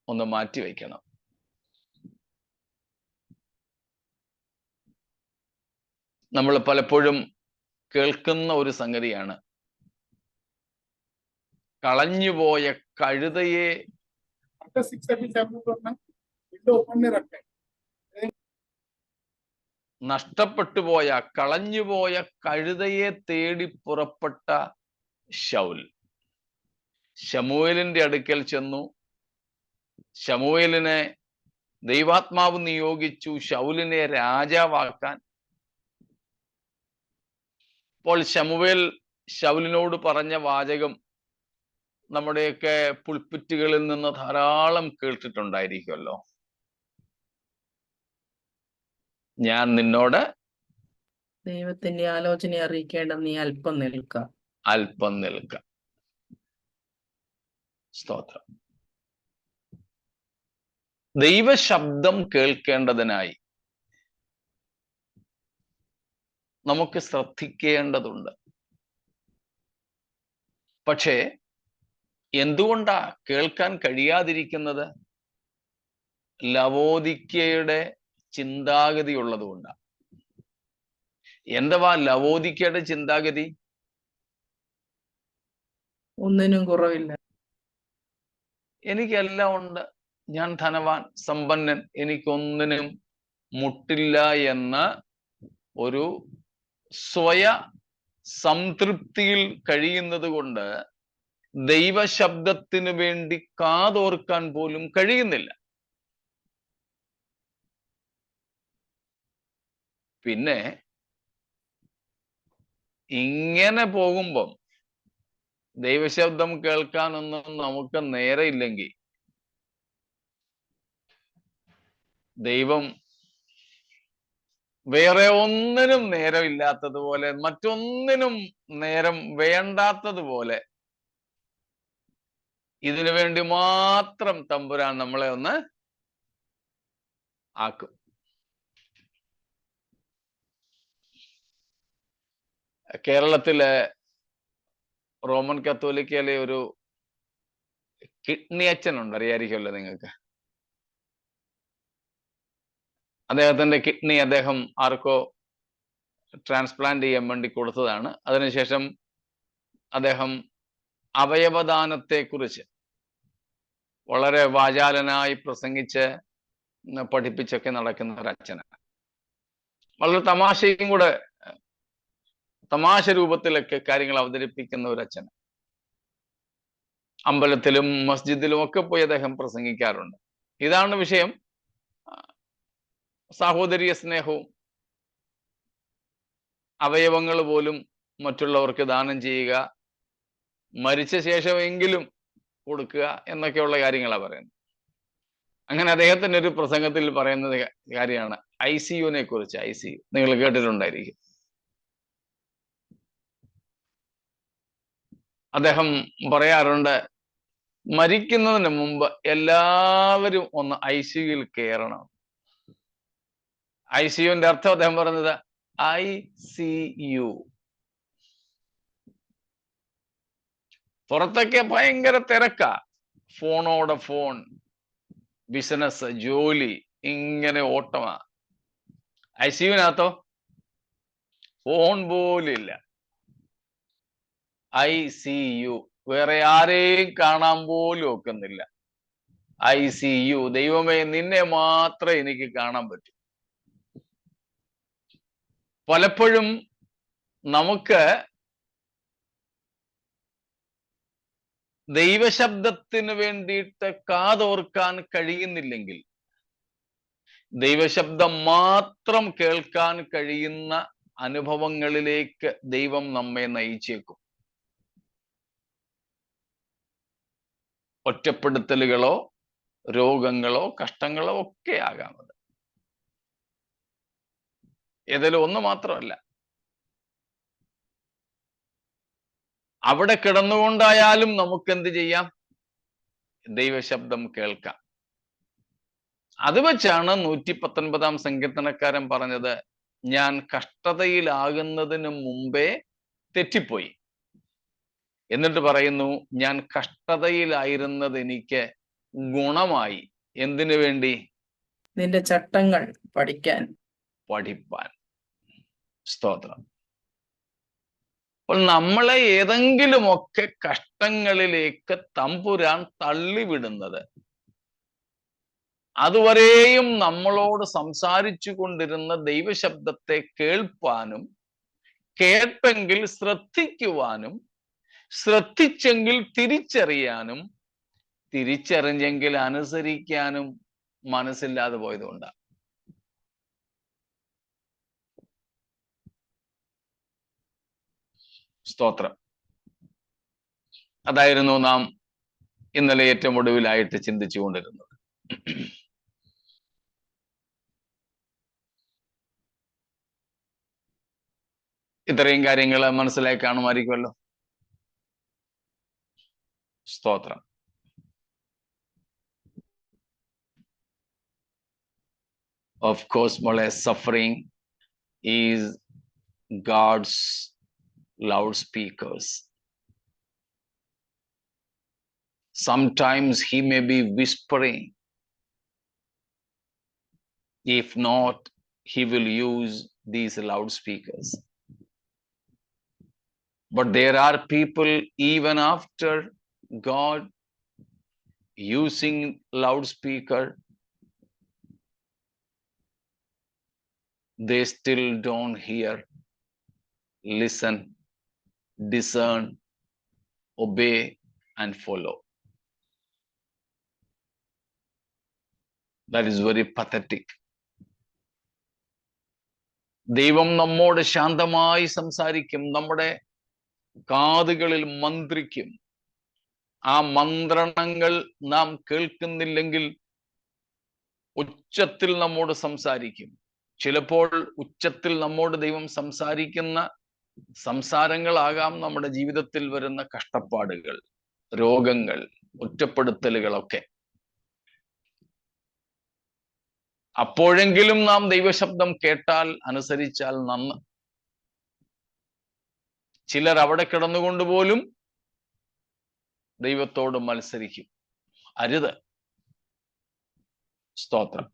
Speaker 1: ഒന്ന് മാറ്റിവെക്കണം. നമ്മൾ പലപ്പോഴും കേൾക്കുന്ന ഒരു സംഗതിയാണ്, കളഞ്ഞുപോയ കഴുതയെ നഷ്ടപ്പെട്ടുപോയ, കളഞ്ഞുപോയ കഴുതയെ തേടി പുറപ്പെട്ട ശൗൽ ശമൂവേലിന്റെ അടുക്കൽ ചെന്നു. ശമൂവേലിനെ ദൈവാത്മാവ് നിയോഗിച്ചു ശൗലിനെ രാജാവാക്കാൻ. അപ്പോൾ ശമൂവേൽ ശൗലിനോട് പറഞ്ഞ വാചകം നമ്മുടെയൊക്കെ പുൾപിറ്റുകളിൽ നിന്ന് ധാരാളം കേട്ടിട്ടുണ്ടായിരിക്കുമല്ലോ. ഞാൻ നിന്നോട്
Speaker 3: ദൈവത്തിന്റെ ആലോചന അറിയിക്കേണ്ട നീ അല്പം നിൽക്ക.
Speaker 1: സ്തോത്രം. ദൈവശബ്ദം കേൾക്കേണ്ടതിനായി നമുക്ക് ശ്രദ്ധിക്കേണ്ടതുണ്ട്. പക്ഷേ എന്തുകൊണ്ടാ കേൾക്കാൻ കഴിയാതിരിക്കുന്നത്? ലവോദിക്കയുടെ ചിന്താഗതി ഉള്ളതുകൊണ്ടാണ്. എന്തുവാ ലവോദിക്കയുടെ ചിന്താഗതി?
Speaker 3: ഒന്നിനും കുറവില്ല,
Speaker 1: എനിക്കെല്ലാം ഉണ്ട്, ഞാൻ ധനവാൻ, സമ്പന്നൻ, എനിക്കൊന്നിനും മുട്ടില്ല എന്ന ഒരു സ്വയ സംതൃപ്തിയിൽ കഴിയുന്നത് കൊണ്ട് ദൈവശബ്ദത്തിന് വേണ്ടി കാതോർക്കാൻ പോലും കഴിയുന്നില്ല. പിന്നെ ഇങ്ങനെ പോകുമ്പം ദൈവശബ്ദം കേൾക്കാനൊന്നും നമുക്ക് നേരെയില്ലെങ്കിൽ ദൈവം വേറെ ഒന്നിനും നേരമില്ലാത്തതുപോലെ, മറ്റൊന്നിനും നേരം വേണ്ടാത്തതുപോലെ ഇതിനു വേണ്ടി മാത്രം തമ്പുരാൻ നമ്മളെ ഒന്ന് ആക്കും. കേരളത്തിലെ റോമൻ കത്തോലിക്കയിലെ ഒരു കിഡ്നി അച്ഛനുണ്ട്, അറിയായിരിക്കുമല്ലോ നിങ്ങൾക്ക്. അദ്ദേഹത്തിന്റെ കിഡ്നി അദ്ദേഹം ആർക്കോ ട്രാൻസ്പ്ലാന്റ് ചെയ്യാൻ വേണ്ടി കൊടുത്തതാണ്. അതിനുശേഷം അദ്ദേഹം അവയവദാനത്തെക്കുറിച്ച് വളരെ വാചാലനായി പ്രസംഗിച്ച് പഠിപ്പിച്ചൊക്കെ നടക്കുന്ന ഒരു അച്ഛനാണ്. വളരെ തമാശ രൂപത്തിലൊക്കെ കാര്യങ്ങൾ അവതരിപ്പിക്കുന്ന ഒരു അച്ഛൻ. അമ്പലത്തിലും മസ്ജിദിലും ഒക്കെ പോയി അദ്ദേഹം പ്രസംഗിക്കാറുണ്ട്. ഇതാണ് വിഷയം: സാഹോദര്യ സ്നേഹവും അവയവങ്ങൾ പോലും മറ്റുള്ളവർക്ക് ദാനം ചെയ്യുക, മരിച്ച ശേഷമെങ്കിലും കൊടുക്കുക എന്നൊക്കെയുള്ള കാര്യങ്ങളാണ് പറയുന്നത്. അങ്ങനെ അദ്ദേഹത്തിന്റെ ഒരു പ്രസംഗത്തിൽ പറയുന്നത് കാര്യമാണ് ICUനെ കുറിച്ച്. ICU നിങ്ങൾ കേട്ടിട്ടുണ്ടായിരിക്കും. അദ്ദേഹം പറയാറുണ്ട്, മരിക്കുന്നതിന് മുമ്പ് എല്ലാവരും ഒന്ന് ICUയിൽ കയറണം. ICUവിന്റെ അർത്ഥം അദ്ദേഹം പറഞ്ഞത് ICU. പുറത്തൊക്കെ ഭയങ്കര തിരക്കാ, ഫോണോടെ ഫോൺ, ബിസിനസ്, ജോലി, ഇങ്ങനെ ഓട്ടമാ. ICUവിനകത്തോ ഫോൺ പോലില്ല. ICU വേറെ ആരെയും കാണാൻ പോലും ഒക്കുന്നില്ല. ICU, ദൈവമേ നിന്നെ മാത്രമേ എനിക്ക് കാണാൻ പറ്റൂ. പലപ്പോഴും നമുക്ക് ദൈവശബ്ദത്തിന് വേണ്ടിയിട്ട് കാതോർക്കാൻ കഴിയുന്നില്ലെങ്കിൽ ദൈവശബ്ദം മാത്രം കേൾക്കാൻ കഴിയുന്ന അനുഭവങ്ങളിലേക്ക് ദൈവം നമ്മെ നയിച്ചേക്കും. ഒറ്റപ്പെടുത്തലുകളോ രോഗങ്ങളോ കഷ്ടങ്ങളോ ഒക്കെ ആകാം. അത് ഏതായാലും ഒന്ന് മാത്രമല്ല, അവിടെ കിടന്നുകൊണ്ടായാലും നമുക്ക് എന്ത് ചെയ്യാം? ദൈവശബ്ദം കേൾക്കാം. അത് വെച്ചാണ് 119 സങ്കീർത്തനക്കാരൻ പറഞ്ഞത്, ഞാൻ കഷ്ടതയിലാകുന്നതിന് മുമ്പേ തെറ്റിപ്പോയി. എന്നിട്ട് പറയുന്നു, ഞാൻ കഷ്ടതയിലായിരുന്നത് എനിക്ക് ഗുണമായി. എന്തിനു വേണ്ടി?
Speaker 3: നിന്റെ ചട്ടങ്ങൾ പഠിപ്പാൻ.
Speaker 1: സ്തോത്രം. അപ്പോൾ നമ്മളെ ഏതെങ്കിലുമൊക്കെ കഷ്ടങ്ങളിലേക്ക് തമ്പുരാൻ തള്ളിവിടുന്നത് അതുവരെയും നമ്മളോട് സംസാരിച്ചു കൊണ്ടിരുന്ന ദൈവശബ്ദത്തെ കേൾപ്പാനും, കേട്ടെങ്കിൽ ശ്രദ്ധിക്കുവാനും, ശ്രദ്ധിച്ചെങ്കിൽ തിരിച്ചറിയാനും, തിരിച്ചറിഞ്ഞെങ്കിൽ അനുസരിക്കാനും മനസ്സില്ലാതെ പോയതുകൊണ്ടാണ്. സ്തോത്രം. അതായിരുന്നു നാം ഇന്നലെ ഏറ്റവും ഒടുവിലായിട്ട് ചിന്തിച്ചുകൊണ്ടിരുന്നത്. ഇത്രയും കാര്യങ്ങൾ മനസ്സിലായി കാണുമായിരിക്കുമല്ലോ. സ്തോത്രം. Of course, മോളെ, suffering is God's loudspeakers. Sometimes he may be whispering. If not, he will use these loudspeakers. But there are people, even after God using loudspeaker, they still don't hear, listen, discern, obey, and follow. That is very pathetic. ദൈവം നമ്മോട് ശാന്തമായി സംസാരിക്കും, നമ്മുടെ കാതുകളിൽ മന്ത്രിക്കും. ആ മന്ത്രണങ്ങൾ നാം കേൾക്കുന്നില്ലെങ്കിൽ ഉച്ചത്തിൽ നമ്മോട് സംസാരിക്കും. ചിലപ്പോൾ ഉച്ചത്തിൽ നമ്മോട് ദൈവം സംസാരിക്കുന്ന സംസാരങ്ങളാകാം നമ്മുടെ ജീവിതത്തിൽ വരുന്ന കഷ്ടപ്പാടുകൾ, രോഗങ്ങൾ, ഒറ്റപ്പെടുത്തലുകളൊക്കെ. അപ്പോഴെങ്കിലും നാം ദൈവശബ്ദം കേട്ടാൽ, അനുസരിച്ചാൽ നന്ന്. ചിലർ അവിടെ കിടന്നുകൊണ്ട് പോലും ദൈവത്തോട് മത്സരിക്കും. അരുത്. സ്തോത്രം.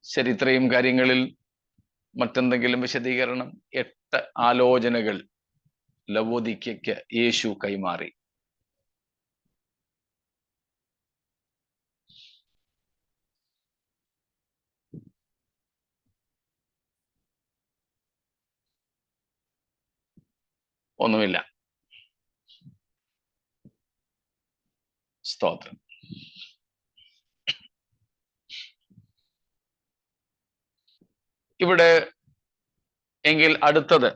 Speaker 1: ശരി, ഇത്രയും കാര്യങ്ങളിൽ മറ്റെന്തെങ്കിലും വിശദീകരണം? 8 ആലോചനകൾ ലവോദിക്കയ്ക്ക് യേശു കൈമാറി. ഒന്നുമില്ല. സ്തോത്രം. ഇവിടെ എങ്കിൽ അടുത്തത്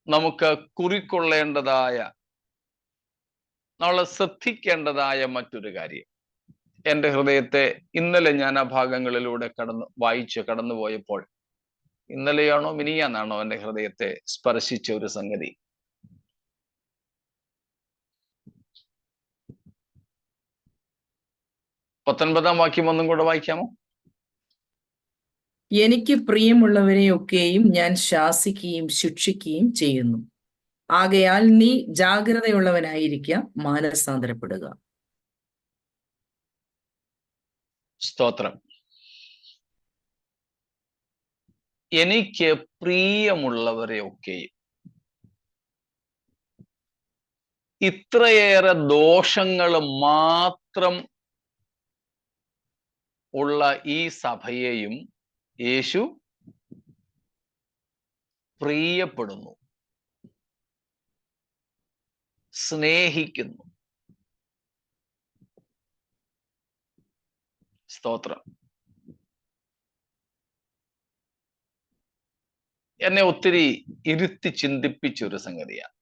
Speaker 1: നമുക്ക് കുറിക്കൊള്ളേണ്ടതായ, നമ്മൾ ശ്രദ്ധിക്കേണ്ടതായ മറ്റൊരു കാര്യം. എൻ്റെ ഹൃദയത്തെ ഇന്നലെ ഞാൻ ആ ഭാഗങ്ങളിലൂടെ കടന്നുപോയപ്പോൾ, ഇന്നലെയാണോ മിനിയാന്നാണോ എൻ്റെ ഹൃദയത്തെ സ്പർശിച്ച ഒരു സംഗതി. പത്തൊൻപതാം വാക്യം ഒന്നും കൂടെ വായിക്കാമോ?
Speaker 3: എനിക്ക് പ്രിയമുള്ളവരെയൊക്കെയും ഞാൻ ശാസിക്കുകയും ശിക്ഷിക്കുകയും ചെയ്യുന്നു. ആകയാൽ നീ ജാഗ്രതയുള്ളവനായിരിക്കുക, മാനസാന്തരപ്പെടുക.
Speaker 1: സ്തോത്രം. എനിക്ക് പ്രിയമുള്ളവരെയൊക്കെയും, ഇത്രയേറെ ദോഷങ്ങൾ മാത്രം ഉള്ള ഈ സഭയെയും യേശു പ്രിയപ്പെടുന്നു, സ്നേഹിക്കുന്നു. സ്തോത്രം. എന്നെ ഒത്തിരി ഇരുത്തി ചിന്തിപ്പിച്ചൊരു സംഗതിയാണ്.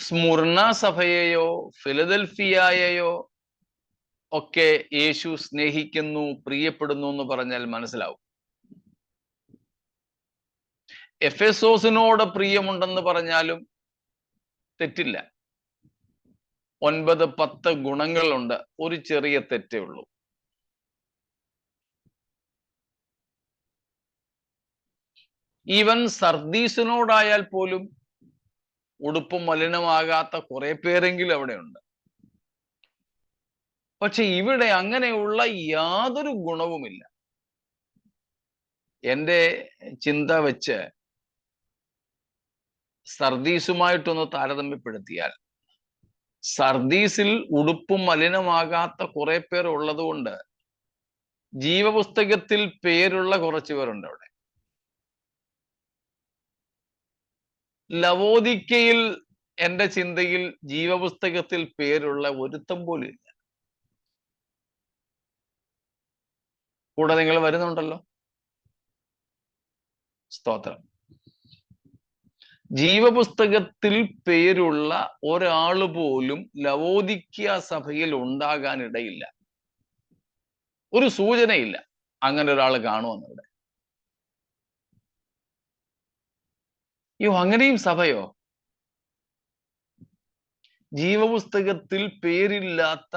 Speaker 1: സ്മുർണ സഭയെയോ ഫിലദൽഫിയയെയോ ഒക്കെ യേശു സ്നേഹിക്കുന്നു, പ്രിയപ്പെടുന്നു എന്ന് പറഞ്ഞാൽ മനസ്സിലാവും. എഫെസോസിനോട് പ്രിയമുണ്ടെന്ന് പറഞ്ഞാലും തെറ്റില്ല. 9-10 ഗുണങ്ങളുണ്ട്, ഒരു ചെറിയ തെറ്റേ ഉള്ളൂ. ഈവൻ സർദീസിനോടായാൽ പോലും ഉടുപ്പ് മലിനമാകാത്ത കുറെ പേരെങ്കിലും അവിടെ ഉണ്ട്. പക്ഷെ ഇവിടെ അങ്ങനെയുള്ള യാതൊരു ഗുണവുമില്ല. എൻ്റെ ചിന്ത വെച്ച് സർദീസുമായിട്ടൊന്ന് താരതമ്യപ്പെടുത്തിയാൽ, സർദീസിൽ ഉടുപ്പും മലിനമാകാത്ത കുറെ പേർ ഉള്ളത് കൊണ്ട് ജീവപുസ്തകത്തിൽ പേരുള്ള കുറച്ചു പേരുണ്ട് അവിടെ. ലവോദിക്കയിൽ എൻ്റെ ചിന്തയിൽ ജീവപുസ്തകത്തിൽ പേരുള്ള ഒരുത്തം പോലും ഇല്ല. കൂടെ നിങ്ങൾ വരുന്നുണ്ടല്ലോ. സ്തോത്രം. ജീവപുസ്തകത്തിൽ പേരുള്ള ഒരാൾ പോലും ലവോദിക്ക സഭയിൽ ഉണ്ടാകാനിടയില്ല. ഒരു സൂചനയില്ല അങ്ങനെ ഒരാൾ കാണുമെന്നിവിടെ. അങ്ങനെയും സഭയോ? ജീവപുസ്തകത്തിൽ പേരില്ലാത്ത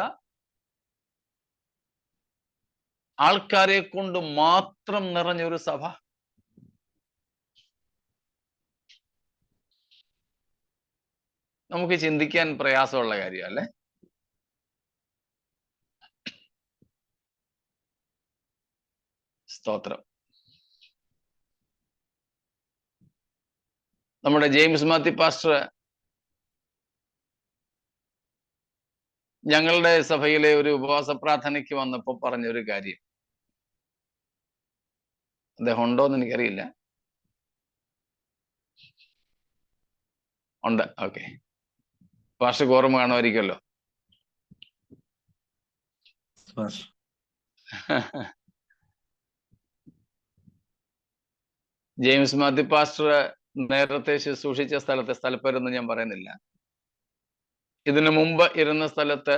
Speaker 1: ആൾക്കാരെ കൊണ്ട് മാത്രം നിറഞ്ഞൊരു സഭ. നമുക്ക് ചിന്തിക്കാൻ പ്രയാസമുള്ള കാര്യമല്ലേ? സ്തോത്രം. നമ്മുടെ ജെയിംസ് മാത്യു പാസ്റ്റർ ഞങ്ങളുടെ സഭയിലെ ഒരു ഉപവാസ പ്രാർത്ഥനയ്ക്ക് വന്നപ്പോൾ പറഞ്ഞൊരു കാര്യം, അദ്ദേഹം ഉണ്ടോന്ന് എനിക്കറിയില്ല. ഉണ്ട്. ഓക്കെ. പാസ്റ്റർക്ക് ഓർമ്മ കാണുമായിരിക്കുമല്ലോ. ജെയിംസ് മാത്യു പാസ്റ്റർ നേരത്തെ ശുശ്രൂഷിച്ച സ്ഥലപ്പേരൊന്നും ഞാൻ പറയുന്നില്ല. ഇതിനു മുമ്പ് ഇരുന്ന സ്ഥലത്ത്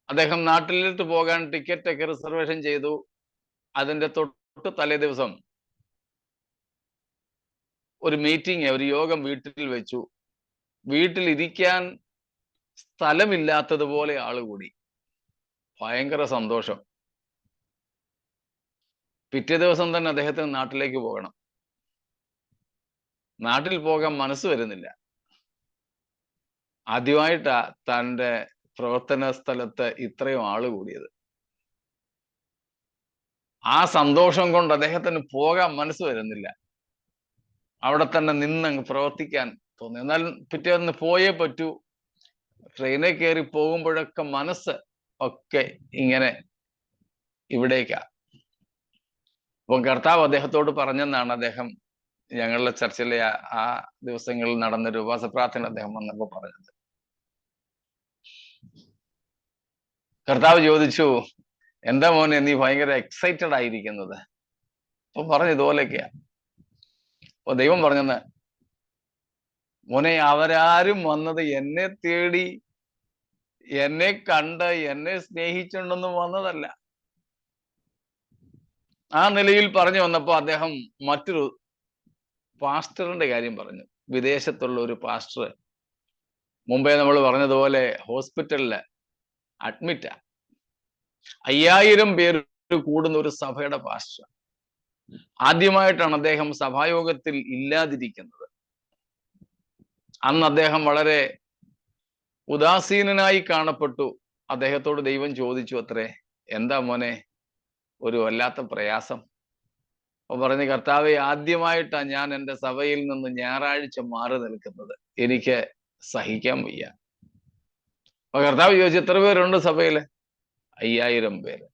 Speaker 1: അദ്ദേഹം നാട്ടിലേക്ക് പോകാൻ ടിക്കറ്റൊക്കെ റിസർവേഷൻ ചെയ്തു. അതിന്റെ തൊട്ട് തലേ ദിവസം ഒരു മീറ്റിംഗ്, ഒരു യോഗം വീട്ടിൽ വെച്ചു. വീട്ടിലിരിക്കാൻ സ്ഥലമില്ലാത്തതുപോലെ ആളുകൂടി. ഭയങ്കര സന്തോഷം. പിറ്റേ ദിവസം തന്നെ അദ്ദേഹത്തിന് നാട്ടിലേക്ക് പോകണം. നാട്ടിൽ പോകാൻ മനസ്സ് വരുന്നില്ല. ആദ്യമായിട്ടാ തൻ്റെ പ്രവർത്തന സ്ഥലത്ത് ഇത്രയും ആള് കൂടിയത്. ആ സന്തോഷം കൊണ്ട് അദ്ദേഹത്തിന് പോകാൻ മനസ്സ് വരുന്നില്ല. അവിടെ തന്നെ നിന്നങ്ങ് പ്രവർത്തിക്കാൻ തോന്നി. എന്നാൽ പിറ്റേന്ന് പോയേ പറ്റൂ. ട്രെയിനിൽ കയറി പോകുമ്പോഴൊക്കെ മനസ്സ് ഒക്കെ ഇങ്ങനെ ഇവിടേക്കാ. അപ്പം കർത്താവ് അദ്ദേഹത്തോട് പറഞ്ഞെന്നാണ് അദ്ദേഹം ഞങ്ങളുടെ ചർച്ചിലെ ആ ദിവസങ്ങളിൽ നടന്നൊരു ഉപവാസ പ്രാർത്ഥന അദ്ദേഹം വന്നപ്പോൾ പറഞ്ഞത്. കർത്താവ് ചോദിച്ചു, എന്താ മോനെ നീ ഭയങ്കര എക്സൈറ്റഡ് ആയിരിക്കുന്നത്? അപ്പൊ പറഞ്ഞു ഇതുപോലെയൊക്കെയാ. അപ്പൊ ദൈവം പറഞ്ഞെന്ന്, മോനെ അവരാരും വന്നത് എന്നെ തേടി, എന്നെ കണ്ട്, എന്നെ സ്നേഹിച്ചുകൊണ്ടൊന്നും വന്നതല്ല. ആ നിലയിൽ പറഞ്ഞു വന്നപ്പോ അദ്ദേഹം മറ്റൊരു പാസ്റ്ററിന്റെ കാര്യം പറഞ്ഞു. വിദേശത്തുള്ള ഒരു പാസ്റ്റർ, മുമ്പേ നമ്മൾ പറഞ്ഞതുപോലെ ഹോസ്പിറ്റലില് അഡ്മിറ്റാ. 5000 പേര് കൂടുന്ന ഒരു സഭയുടെ പാസ്റ്റർ. ആദ്യമായിട്ടാണ് അദ്ദേഹം സഭായോഗത്തിൽ ഇല്ലാതിരിക്കുന്നത്. അന്ന് അദ്ദേഹം വളരെ ഉദാസീനനായി കാണപ്പെട്ടു. അദ്ദേഹത്തോട് ദൈവം ചോദിച്ചു അത്രേ, എന്താ മോനെ ഒരു വല്ലാത്ത പ്രയാസം? അപ്പൊ പറഞ്ഞു, കർത്താവെ ആദ്യമായിട്ടാണ് ഞാൻ എൻ്റെ സഭയിൽ നിന്ന് ഞായറാഴ്ച മാറി നിൽക്കുന്നത്, എനിക്ക് സഹിക്കാൻ വയ്യ. അപ്പൊ കർത്താവ് ചോദിച്ചു, എത്ര പേരുണ്ട് സഭയില്? 5000 പേര്.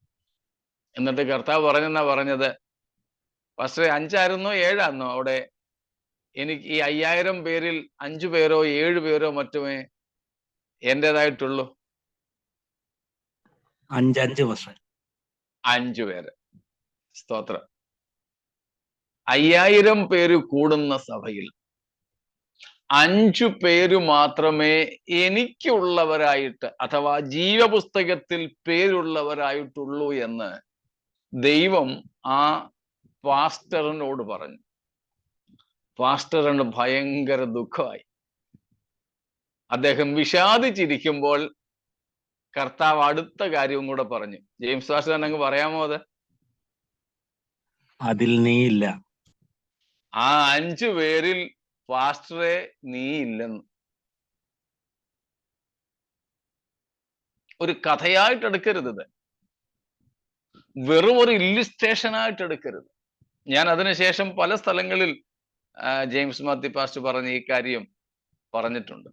Speaker 1: എന്നിട്ട് കർത്താവ് പറഞ്ഞെന്നാ പറഞ്ഞത്, പാസ്റ്ററെ 5 7 അവിടെ? എനിക്ക് ഈ 5000 പേരിൽ 5 പേരോ 7 പേരോ മറ്റുമേ എന്റേതായിട്ടുള്ളൂ. 5 പേര്. സ്തോത്രം. 5000 പേര് കൂടുന്ന സഭയിൽ 5 പേര് മാത്രമേ എനിക്കുള്ളവരായിട്ട് അഥവാ ജീവപുസ്തകത്തിൽ പേരുള്ളവരായിട്ടുള്ളൂ എന്ന് ദൈവം ആ പാസ്റ്ററിനോട് പറഞ്ഞു. പാസ്റ്ററിന് ഭയങ്കര ദുഃഖമായി. അദ്ദേഹം വിഷാദിച്ചിരിക്കുമ്പോൾ കർത്താവ് അടുത്ത കാര്യവും കൂടെ പറഞ്ഞു. ജെയിംസ് പാസ്റ്റർ അങ്ങ് പറയാമോ അത്?
Speaker 5: അതിൽ നീ ഇല്ല.
Speaker 1: ആ 5 പേരിൽ പാസ്റ്ററെ നീ ഇല്ലെന്ന്. ഒരു കഥയായിട്ട് എടുക്കരുത്, ഇത് വെറും ഒരു ഇല്ലുസ്ട്രേഷനായിട്ട് എടുക്കരുത്. ഞാൻ അതിനുശേഷം പല സ്ഥലങ്ങളിൽ ജെയിംസ് മാത്യു പാസ്റ്റർ പറഞ്ഞ ഈ കാര്യം പറഞ്ഞിട്ടുണ്ട്.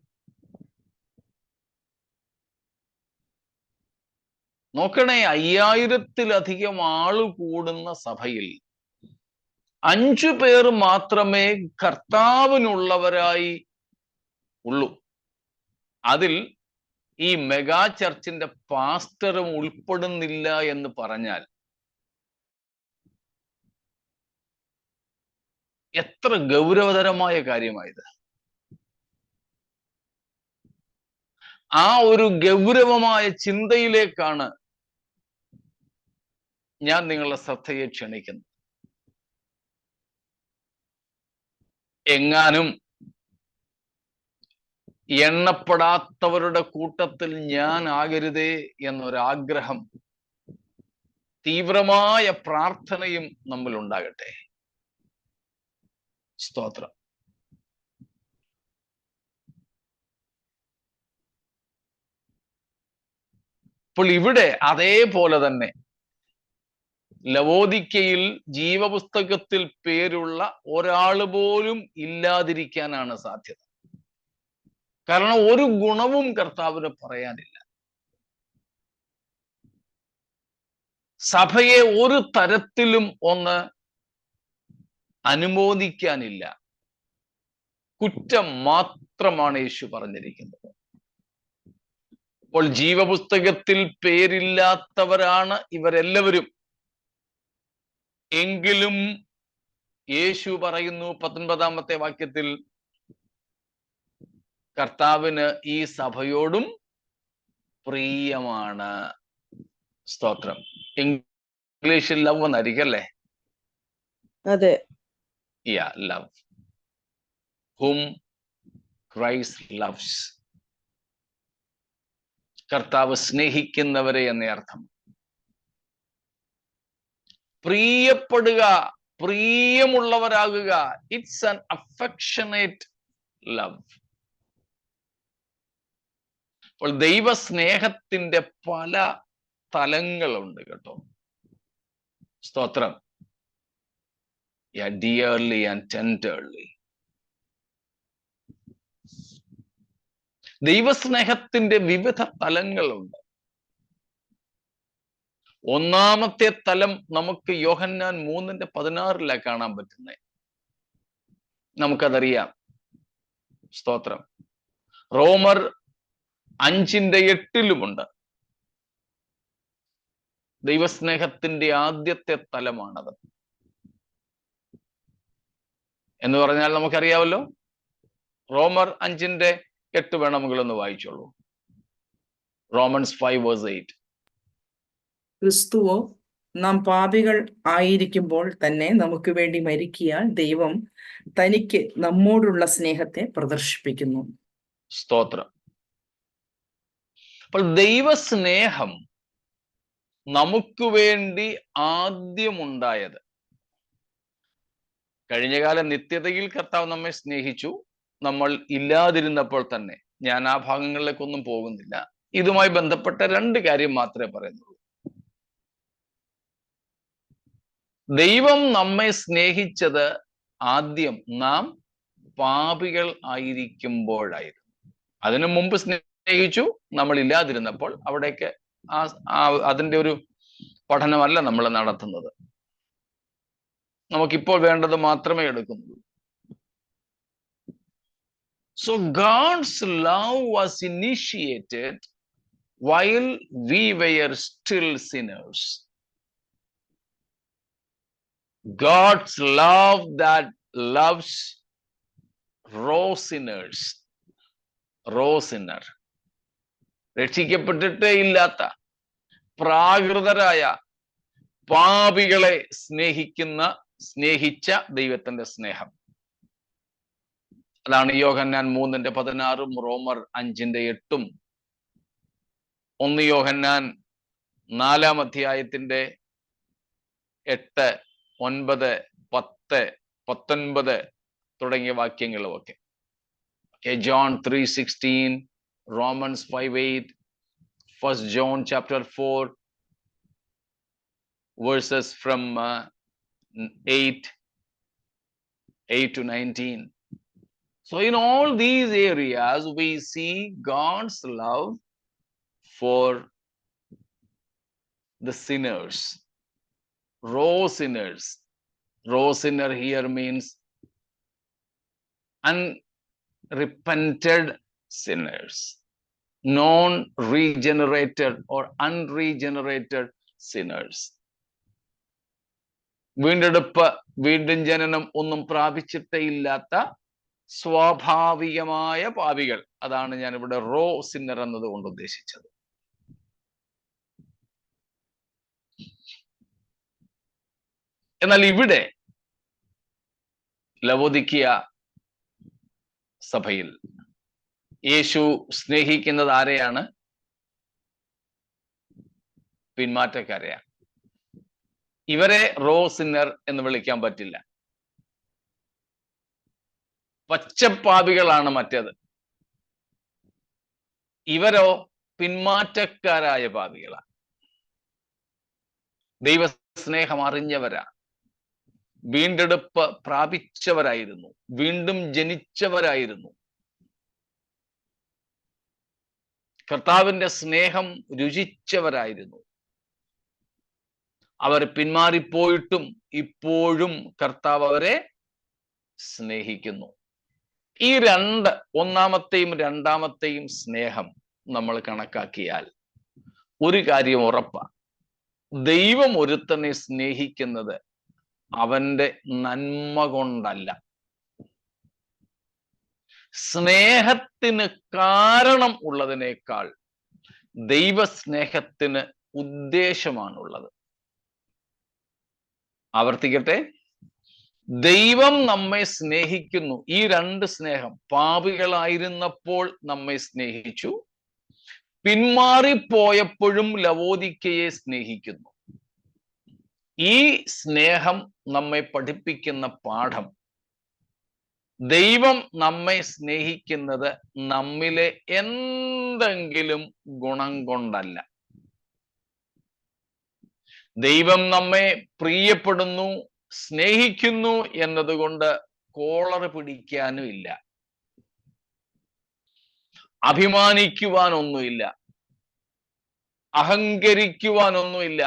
Speaker 1: നോക്കണേ, 5000-ലധികം ആള് കൂടുന്ന സഭയിൽ 5 പേർ മാത്രമേ കർത്താവിനുള്ളവരായി ഉള്ളൂ. അതിൽ ഈ മെഗാ ചർച്ചിന്റെ പാസ്റ്ററും ഉൾപ്പെടുന്നില്ല എന്ന് പറഞ്ഞാൽ എത്ര ഗൗരവതരമായ കാര്യമായത്. ആ ഒരു ഗൗരവമായ ചിന്തയിലേക്കാണ് ഞാൻ നിങ്ങളുടെ ശ്രദ്ധയെ ക്ഷണിക്കുന്നത്. എങ്ങാനും എണ്ണപ്പെടാത്തവരുടെ കൂട്ടത്തിൽ ഞാൻ ആകരുതേ എന്നൊരാഗ്രഹം, തീവ്രമായ പ്രാർത്ഥനയും നമ്മൾ ഉണ്ടാകട്ടെ. സ്തോത്രം. അപ്പോൾ ഇവിടെ അതേപോലെ തന്നെ ലവോദിക്കയിൽ ജീവപുസ്തകത്തിൽ പേരുള്ള ഒരാൾ പോലും ഇല്ലാതിരിക്കാനാണ് സാധ്യത. കാരണം ഒരു ഗുണവും കർത്താവിന് പറയാനില്ല. സഭയെ ഒരു തരത്തിലും ഒന്ന് അനുമോദിക്കാനില്ല. കുറ്റം മാത്രമാണ് യേശു പറഞ്ഞിരിക്കുന്നത്. അപ്പോൾ ജീവപുസ്തകത്തിൽ പേരില്ലാത്തവരാണ് ഇവരെല്ലാവരും. എങ്കിലും യേശു പറയുന്നു 19-ാമത്തെ വാക്യത്തിൽ, കർത്താവിന് ഈ സഭയോടും പ്രിയമാണ്. സ്തോത്രം. ഇംഗ്ലീഷിൽ ലവ് എന്നായിരിക്കും അല്ലേ?
Speaker 5: അതെ.
Speaker 1: ലവ്. whom Christ loves. കർത്താവ് സ്നേഹിക്കുന്നവരെ എന്നേ അർത്ഥം. പ്രിയപ്പെടുക, പ്രിയമുള്ളവരാകുക. It's an affectionate love. അപ്പോൾ ദൈവസ്നേഹത്തിന്റെ പല തലങ്ങളുണ്ട് കേട്ടോ. സ്തോത്രം. dearly and tenderly. ദൈവസ്നേഹത്തിന്റെ വിവിധ തലങ്ങളുണ്ട്. ഒന്നാമത്തെ തലം നമുക്ക് യോഹന്നാൻ 3:16 കാണാൻ പറ്റുന്നത്. നമുക്കതറിയാം. സ്തോത്രം. റോമർ 5:8 ദൈവസ്നേഹത്തിന്റെ ആദ്യത്തെ തലമാണത്. എന്ന് പറഞ്ഞാൽ നമുക്കറിയാമല്ലോ. റോമർ 5:8 വേണമെങ്കിലൊന്ന് വായിച്ചോളൂ. റോമൻസ് 5:8.
Speaker 3: ക്രിസ്തുവോ നാം പാപികൾ ആയിരിക്കുമ്പോൾ തന്നെ നമുക്ക് വേണ്ടി മരിക്കിയാൽ ദൈവം തനിക്ക് നമ്മോടുള്ള സ്നേഹത്തെ പ്രദർശിപ്പിക്കുന്നു.
Speaker 1: സ്തോത്രം. അപ്പോൾ ദൈവസ്നേഹം നമുക്ക് വേണ്ടി ആദ്യമുണ്ടായത്. കഴിഞ്ഞകാല നിത്യതയിൽ കർത്താവ് നമ്മെ സ്നേഹിച്ചു, നമ്മൾ ഇല്ലാതിരുന്നപ്പോൾ തന്നെ. ഞാൻ ആ ഭാഗങ്ങളിലേക്കൊന്നും പോകുന്നില്ല. ഇതുമായി ബന്ധപ്പെട്ട 2 കാര്യം മാത്രമേ പറയുന്നുള്ളൂ. ദൈവം നമ്മെ സ്നേഹിച്ചത് ആദ്യം നാം പാപികൾ ആയിരിക്കുമ്പോഴായിരുന്നു. അതിനു മുമ്പ് സ്നേഹിച്ചു, നമ്മൾ ഇല്ലാതിരുന്നപ്പോൾ. അവിടേക്ക് അതിൻ്റെ ഒരു പഠനമല്ല നമ്മൾ നടത്തുന്നത്. നമുക്കിപ്പോൾ വേണ്ടത് മാത്രമേ എടുക്കുന്നുള്ളൂ. So God's love was initiated while we were still sinners. God's love that loves raw sinners. Raw sinner. രക്ഷിക്കപ്പെട്ടിട്ടേ ഇല്ലാത്ത പ്രാകൃതരായ പാപികളെ സ്നേഹിച്ച ദൈവത്തിന്റെ സ്നേഹം. അതാണ് യോഹന്നാൻ 3:16, റോമർ 5:8, 1 യോഹന്നാൻ 4-ാം അധ്യായത്തിന്റെ 8, 9, 10, 19 തുടങ്ങിയ വാക്യങ്ങളുമൊക്കെ. John 3:16, Romans 5:8, 1 John chapter 4 verses from 8 to 19. So in all these areas, we see God's love for the sinners, raw sinners. Raw sinner here means unrepented sinners, non-regenerated or unregenerated sinners. വീണ്ടെടുപ്പ്, വീണ്ടും ജനനം ഒന്നും പ്രാപിച്ചിട്ടേ ഇല്ലാത്ത സ്വാഭാവികമായ പാപികൾ. അതാണ് ഞാൻ ഇവിടെ റോ സിന്നർ എന്നതുകൊണ്ട് ഉദ്ദേശിച്ചത്. എന്നാൽ ഇവിടെ ലവോദിക്കിയ സഭയിൽ യേശു സ്നേഹിക്കുന്നത് ആരെയാണ്? പിന്മാറ്റക്കാരെയാണ്. ഇവരെ റോ സിന്നർ എന്ന് വിളിക്കാൻ പറ്റില്ല. പച്ചപ്പാപികളാണ് മറ്റേത്. ഇവരോ പിന്മാറ്റക്കാരായ പാപികളാണ്. ദൈവസ്നേഹം അറിഞ്ഞവരാണ്, വീണ്ടെടുപ്പ് പ്രാപിച്ചവരായിരുന്നു, വീണ്ടും ജനിച്ചവരായിരുന്നു, കർത്താവിന്റെ സ്നേഹം രുചിച്ചവരായിരുന്നു. അവർ പിന്മാറിപ്പോയിട്ടും ഇപ്പോഴും കർത്താവ് അവരെ സ്നേഹിക്കുന്നു. ഈ ഒന്നാമത്തെയും രണ്ടാമത്തെയും സ്നേഹം നമ്മൾ കണക്കാക്കിയാൽ ഒരു കാര്യം ഉറപ്പാണ്. ദൈവം ഒരുത്തനെ സ്നേഹിക്കുന്നത് അവന്റെ നന്മ കൊണ്ടല്ല. സ്നേഹത്തിന് കാരണം ഉള്ളതിനേക്കാൾ ദൈവസ്നേഹത്തിന് ഉദ്ദേശമാണുള്ളത്. ആവർത്തിക്കട്ടെ, ദൈവം നമ്മെ സ്നേഹിക്കുന്നു. ഈ രണ്ട് സ്നേഹം, പാപികളായിരുന്നപ്പോൾ നമ്മെ സ്നേഹിച്ചു, പിന്മാറിപ്പോയപ്പോഴും ലവോദിക്കയെ സ്നേഹിക്കുന്നു. ഈ സ്നേഹം നമ്മെ പഠിപ്പിക്കുന്ന പാഠം, ദൈവം നമ്മെ സ്നേഹിക്കുന്നത് നമ്മിലെ എന്തെങ്കിലും ഗുണം കൊണ്ടല്ല. ദൈവം നമ്മെ പ്രിയപ്പെടുന്നു, സ്നേഹിക്കുന്നു എന്നതുകൊണ്ട് കോളർ പിടിക്കാനും ഇല്ല, അഭിമാനിക്കുവാനൊന്നുമില്ല, അഹങ്കരിക്കുവാനൊന്നുമില്ല.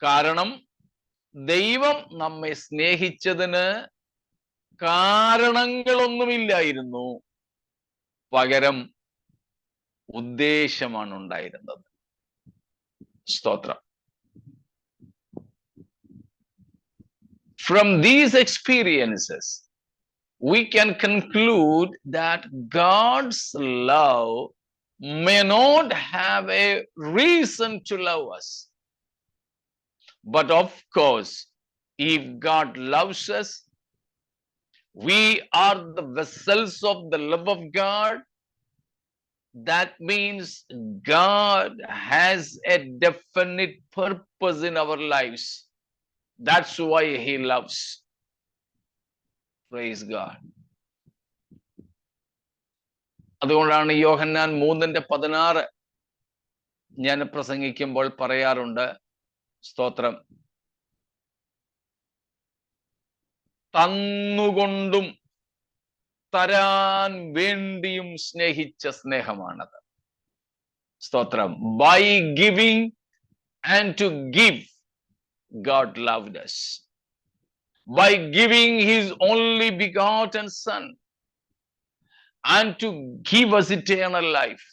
Speaker 1: കാരണം ദൈവം നമ്മെ സ്നേഹിച്ചതിന് കാരണങ്ങളൊന്നുമില്ലായിരുന്നു, പകരം ഉദ്ദേശമാണ് ഉണ്ടായിരുന്നത്. സ്തോത്രം. From these experiences, we can conclude that God's love may not have a reason to love us. But of course, if God loves us, we are the vessels of the love of God. That means God has a definite purpose in our lives. That's why He loves. Praise God. അതുകൊണ്ടാണ് യോഹന്നാൻ 3:16 ഞാൻ പ്രസംഗിക്കുമ്പോൾ പറയാറുണ്ട്, സ്തോത്രം, തന്നുകൊണ്ടും തരാൻ വേണ്ടിയും സ്നേഹിച്ച സ്നേഹമാണത്. സ്തോത്രം. By giving and to give, God loved us. By giving His only begotten Son and to give us eternal life.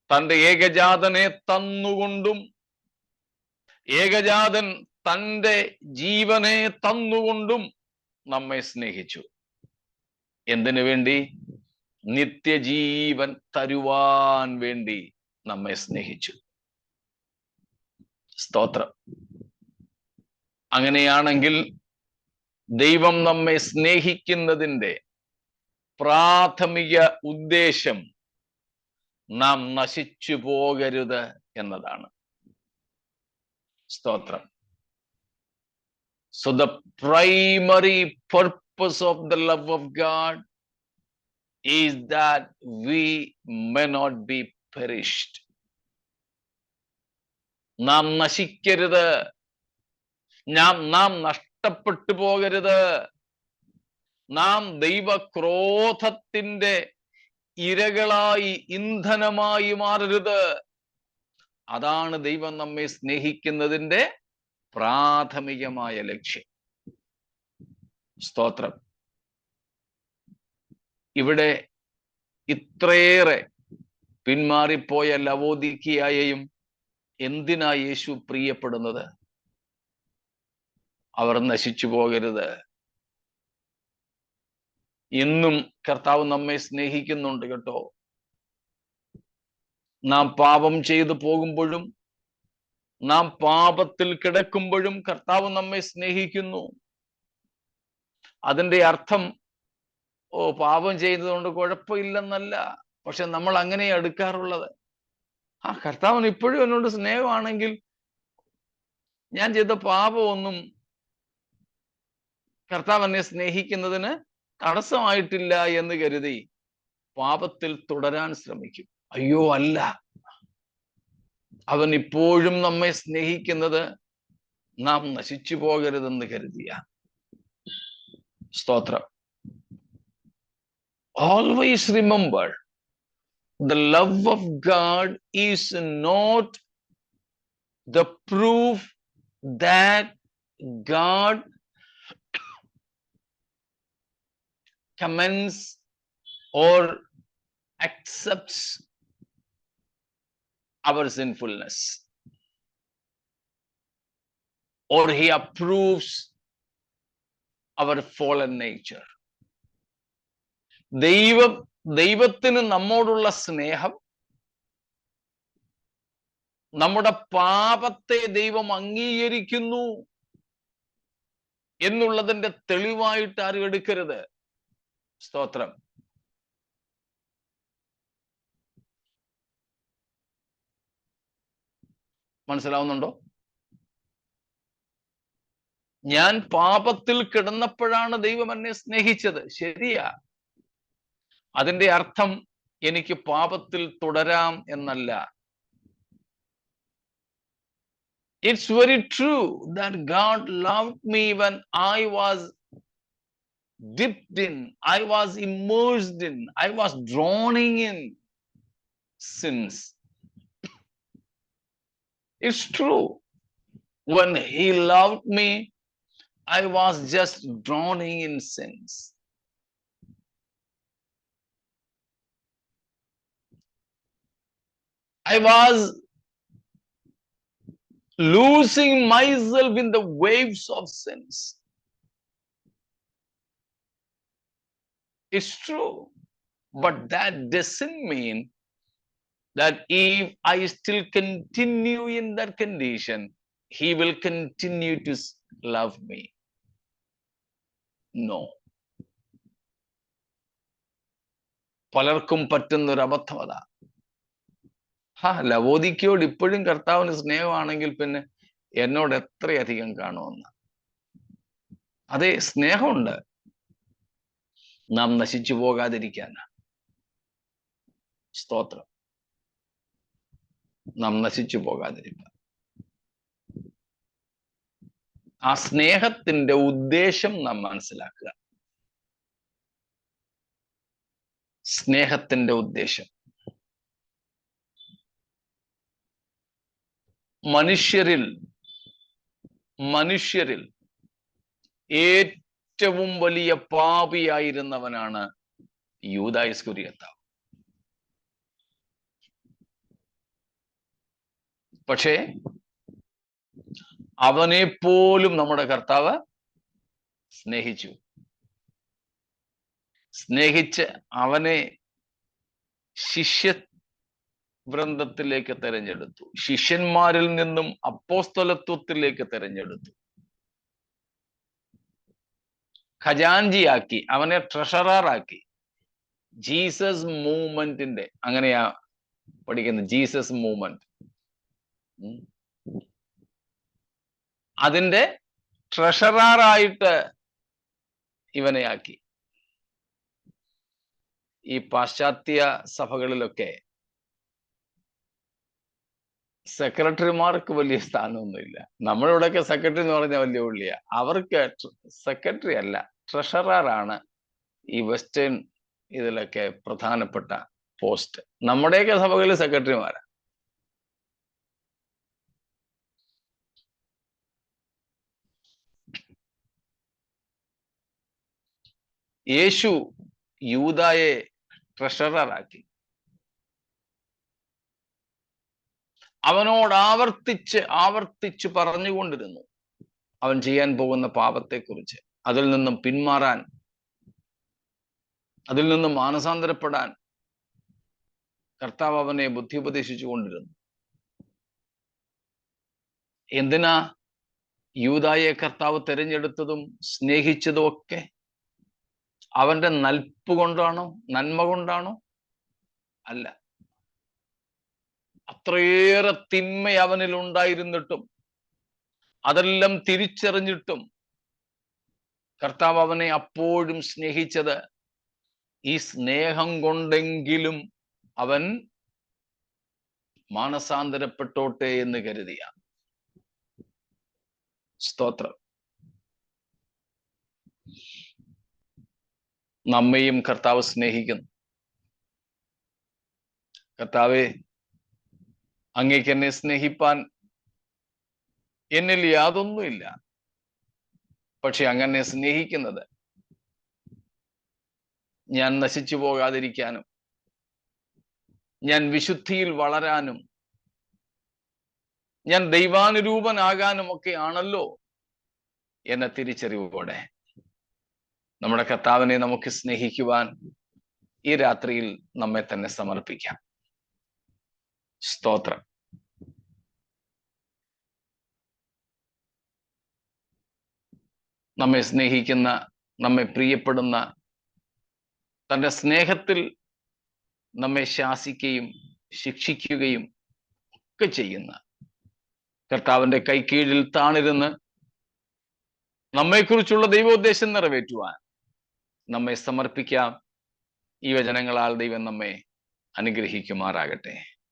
Speaker 1: തന്റെ ഏകജാതനെ തന്നുകൊണ്ടും, ഏകജാതൻ തന്റെ ജീവനെ തന്നുകൊണ്ടും നമ്മെ സ്നേഹിച്ചു. എന്തിനു വേണ്ടി? നിത്യജീവൻ തരുവാൻ വേണ്ടി നമ്മെ സ്നേഹിച്ചു. സ്തോത്രം. അങ്ങനെയാണെങ്കിൽ ദൈവം നമ്മെ സ്നേഹിക്കുന്നതിൻ്റെ പ്രാഥമിക ഉദ്ദേശം നാം നശിച്ചു പോകരുത് എന്നതാണ്. സ്തോത്രം. So the primary purpose of the love of God is that we may not be perished. നാം നശിക്കരുത്, നാം നഷ്ടപ്പെട്ടു പോകരുത്, നാം ദൈവക്രോധത്തിന്റെ ഇരകളായി ഇന്ധനമായി മാറരുത്. അതാണ് ദൈവം നമ്മെ സ്നേഹിക്കുന്നതിന്റെ പ്രാഥമികമായ ലക്ഷ്യം. സ്തോത്രം. ഇവിടെ ഇത്രയേറെ പിന്മാറിപ്പോയ ലവോദിക്കയെയും എന്തിനാ യേശു പ്രിയപ്പെടുന്നത്? അവർ നശിച്ചു പോകരുത്. ഇന്നും കർത്താവ് നമ്മെ സ്നേഹിക്കുന്നുണ്ട് കേട്ടോ. നാം പാപം ചെയ്തു പോകുമ്പോഴും നാം പാപത്തിൽ കിടക്കുമ്പോഴും കർത്താവ് നമ്മെ സ്നേഹിക്കുന്നു. അതിന്റെ അർത്ഥം പാപം ചെയ്തതുകൊണ്ട് കുഴപ്പമില്ലെന്നല്ല. പക്ഷെ നമ്മൾ അങ്ങനെ എടുക്കാറുള്ളത്. കർത്താവിന് ഇപ്പോഴും എന്നോട് സ്നേഹമാണെങ്കിൽ ഞാൻ ചെയ്ത പാപമൊന്നും കർത്താവ് എന്നെ സ്നേഹിക്കുന്നതിന് തടസ്സമായിട്ടില്ല എന്ന് കരുതി പാപത്തിൽ തുടരാൻ ശ്രമിക്കും. അയ്യോ അല്ല, അവൻ ഇപ്പോഴും നമ്മെ സ്നേഹിക്കുന്നത് നാം നശിച്ചു പോകരുതെന്ന് കരുതിയ. സ്തോത്രം. Always remember, the love of God is not the proof that God commends or accepts our sinfulness, or he approves our fallen nature. ദൈവത്തിന് നമ്മോടുള്ള സ്നേഹം, നമ്മുടെ പാപത്തെ ദൈവം അംഗീകരിക്കുന്നു എന്നുള്ളതിന്റെ തെളിവായിട്ട് ആരും എടുക്കരുത്. സ്തോത്രം. മനസ്സിലാവുന്നുണ്ടോ? ഞാൻ പാപത്തിൽ കിടന്നപ്പോഴാണ് ദൈവം എന്നെ സ്നേഹിച്ചത്. ശരിയാ. അതിന്റെ അർത്ഥം എനിക്ക് പാപത്തിൽ തുടരാം എന്നല്ല. It's very true that God loved me when I was dipped in, I was immersed in, I was drowning in sins. It's true. When he loved me, I was just drowning in sins. I was losing myself in the waves of sins. It's true. But that doesn't mean that if I still continue in that condition, he will continue to love me. No. പലർക്കും പറ്റുന്നൊരു അബദ്ധം അതാ. ലവോദിക്കയോട് ഇപ്പോഴും കർത്താവിന് സ്നേഹമാണെങ്കിൽ പിന്നെ എന്നോട് എത്രയധികം കാണുമെന്ന്. അതെ, സ്നേഹമുണ്ട്, നാം നശിച്ചു പോകാതിരിക്കാൻ. സ്തോത്രം. നാം നശിച്ചു പോകാതിരിക്കാൻ. ആ സ്നേഹത്തിന്റെ ഉദ്ദേശം നാം മനസ്സിലാക്കുക. സ്നേഹത്തിന്റെ ഉദ്ദേശം മനുഷ്യരിൽ ഏറ്റവും വലിയ പാപിയായിരുന്നവനാണ് യൂദാ ഇസ്കറിയോത്താവ്. പക്ഷേ അവനെ പോലും നമ്മുടെ കർത്താവ് സ്നേഹിച്ച് അവനെ വൃന്ദത്തിലേക്ക് തെരഞ്ഞെടുത്തു. ശിഷ്യന്മാരിൽ നിന്നും അപ്പോസ്തലത്വത്തിലേക്ക് തെരഞ്ഞെടുത്തു. ഖജാൻജിയാക്കി, അവനെ ട്രഷററാക്കി. ജീസസ് മൂവ്മെന്റിന്റെ, അങ്ങനെയാ പഠിക്കുന്നത്, ജീസസ് മൂവ്മെന്റ്. അതിന്റെ ട്രഷററായിട്ട് ഇവനെ ആക്കി. ഈ പാശ്ചാത്യ സഭകളിലൊക്കെ സെക്രട്ടറിമാർക്ക് വലിയ സ്ഥാനമൊന്നുമില്ല. നമ്മളിവിടെയൊക്കെ സെക്രട്ടറി എന്ന് പറഞ്ഞാൽ വലിയ പുള്ളിയാ. അവർക്ക് സെക്രട്ടറി അല്ല, ട്രഷററാണ് ഈ വെസ്റ്റേൺ ഇതിലൊക്കെ പ്രധാനപ്പെട്ട പോസ്റ്റ്. നമ്മുടെയൊക്കെ സഭകളിൽ സെക്രട്ടറിമാരാ. യേശു യൂദായെ ട്രഷററാക്കി. അവനോട് ആവർത്തിച്ച് പറഞ്ഞുകൊണ്ടിരുന്നു അവൻ ചെയ്യാൻ പോകുന്ന പാപത്തെക്കുറിച്ച്, അതിൽ നിന്നും പിന്മാറാൻ, അതിൽ നിന്നും മാനസാന്തരപ്പെടാൻ കർത്താവ് അവനെ ബുദ്ധി ഉപദേശിച്ചു കൊണ്ടിരുന്നു. എന്തിനാ യൂദായെ കർത്താവ് തിരഞ്ഞെടുത്തതും സ്നേഹിച്ചതും ഒക്കെ? അവന്റെ നൽപ്പ് കൊണ്ടാണോ, നന്മ കൊണ്ടാണോ? അല്ല. അത്രയേറെ തിന്മ അവനിൽ ഉണ്ടായിരുന്നിട്ടും, അതെല്ലാം തിരിച്ചറിഞ്ഞിട്ടും കർത്താവ് അവനെ അപ്പോഴും സ്നേഹിച്ചത് ഈ സ്നേഹം കൊണ്ടെങ്കിലും അവൻ മാനസാന്തരപ്പെട്ടോട്ടെ എന്ന് കരുതിയ. സ്തോത്രം. നമ്മയും കർത്താവ് സ്നേഹിക്കുന്നു. കർത്താവെ, അങ്ങേക്ക് എന്നെ സ്നേഹിപ്പാൻ എന്നിൽ യാതൊന്നുമില്ല. പക്ഷെ അങ്ങനെ സ്നേഹിക്കുന്നത് ഞാൻ നശിച്ചു പോകാതിരിക്കാനും, ഞാൻ വിശുദ്ധിയിൽ വളരാനും, ഞാൻ ദൈവാനുരൂപനാകാനും ഒക്കെ ആണല്ലോ എന്ന തിരിച്ചറിവോടെ നമ്മുടെ കർത്താവിനെ നമുക്ക് സ്നേഹിക്കുവാൻ ഈ രാത്രിയിൽ നമ്മെ തന്നെ സമർപ്പിക്കാം. സ്തോത്രം. നമ്മെ സ്നേഹിക്കുന്ന, നമ്മെ പ്രിയപ്പെടുന്ന, തൻ്റെ സ്നേഹത്തിൽ നമ്മെ ശാസിക്കുകയും ശിക്ഷിക്കുകയും ഒക്കെ ചെയ്യുന്ന കർത്താവിൻ്റെ കൈക്കീഴിൽ താണിരുന്ന് നമ്മെക്കുറിച്ചുള്ള ദൈവോദ്ദേശം നിറവേറ്റുവാൻ നമ്മെ സമർപ്പിക്കാം. ഈ വചനങ്ങളാൽ ദൈവം നമ്മെ അനുഗ്രഹിക്കുമാറാകട്ടെ.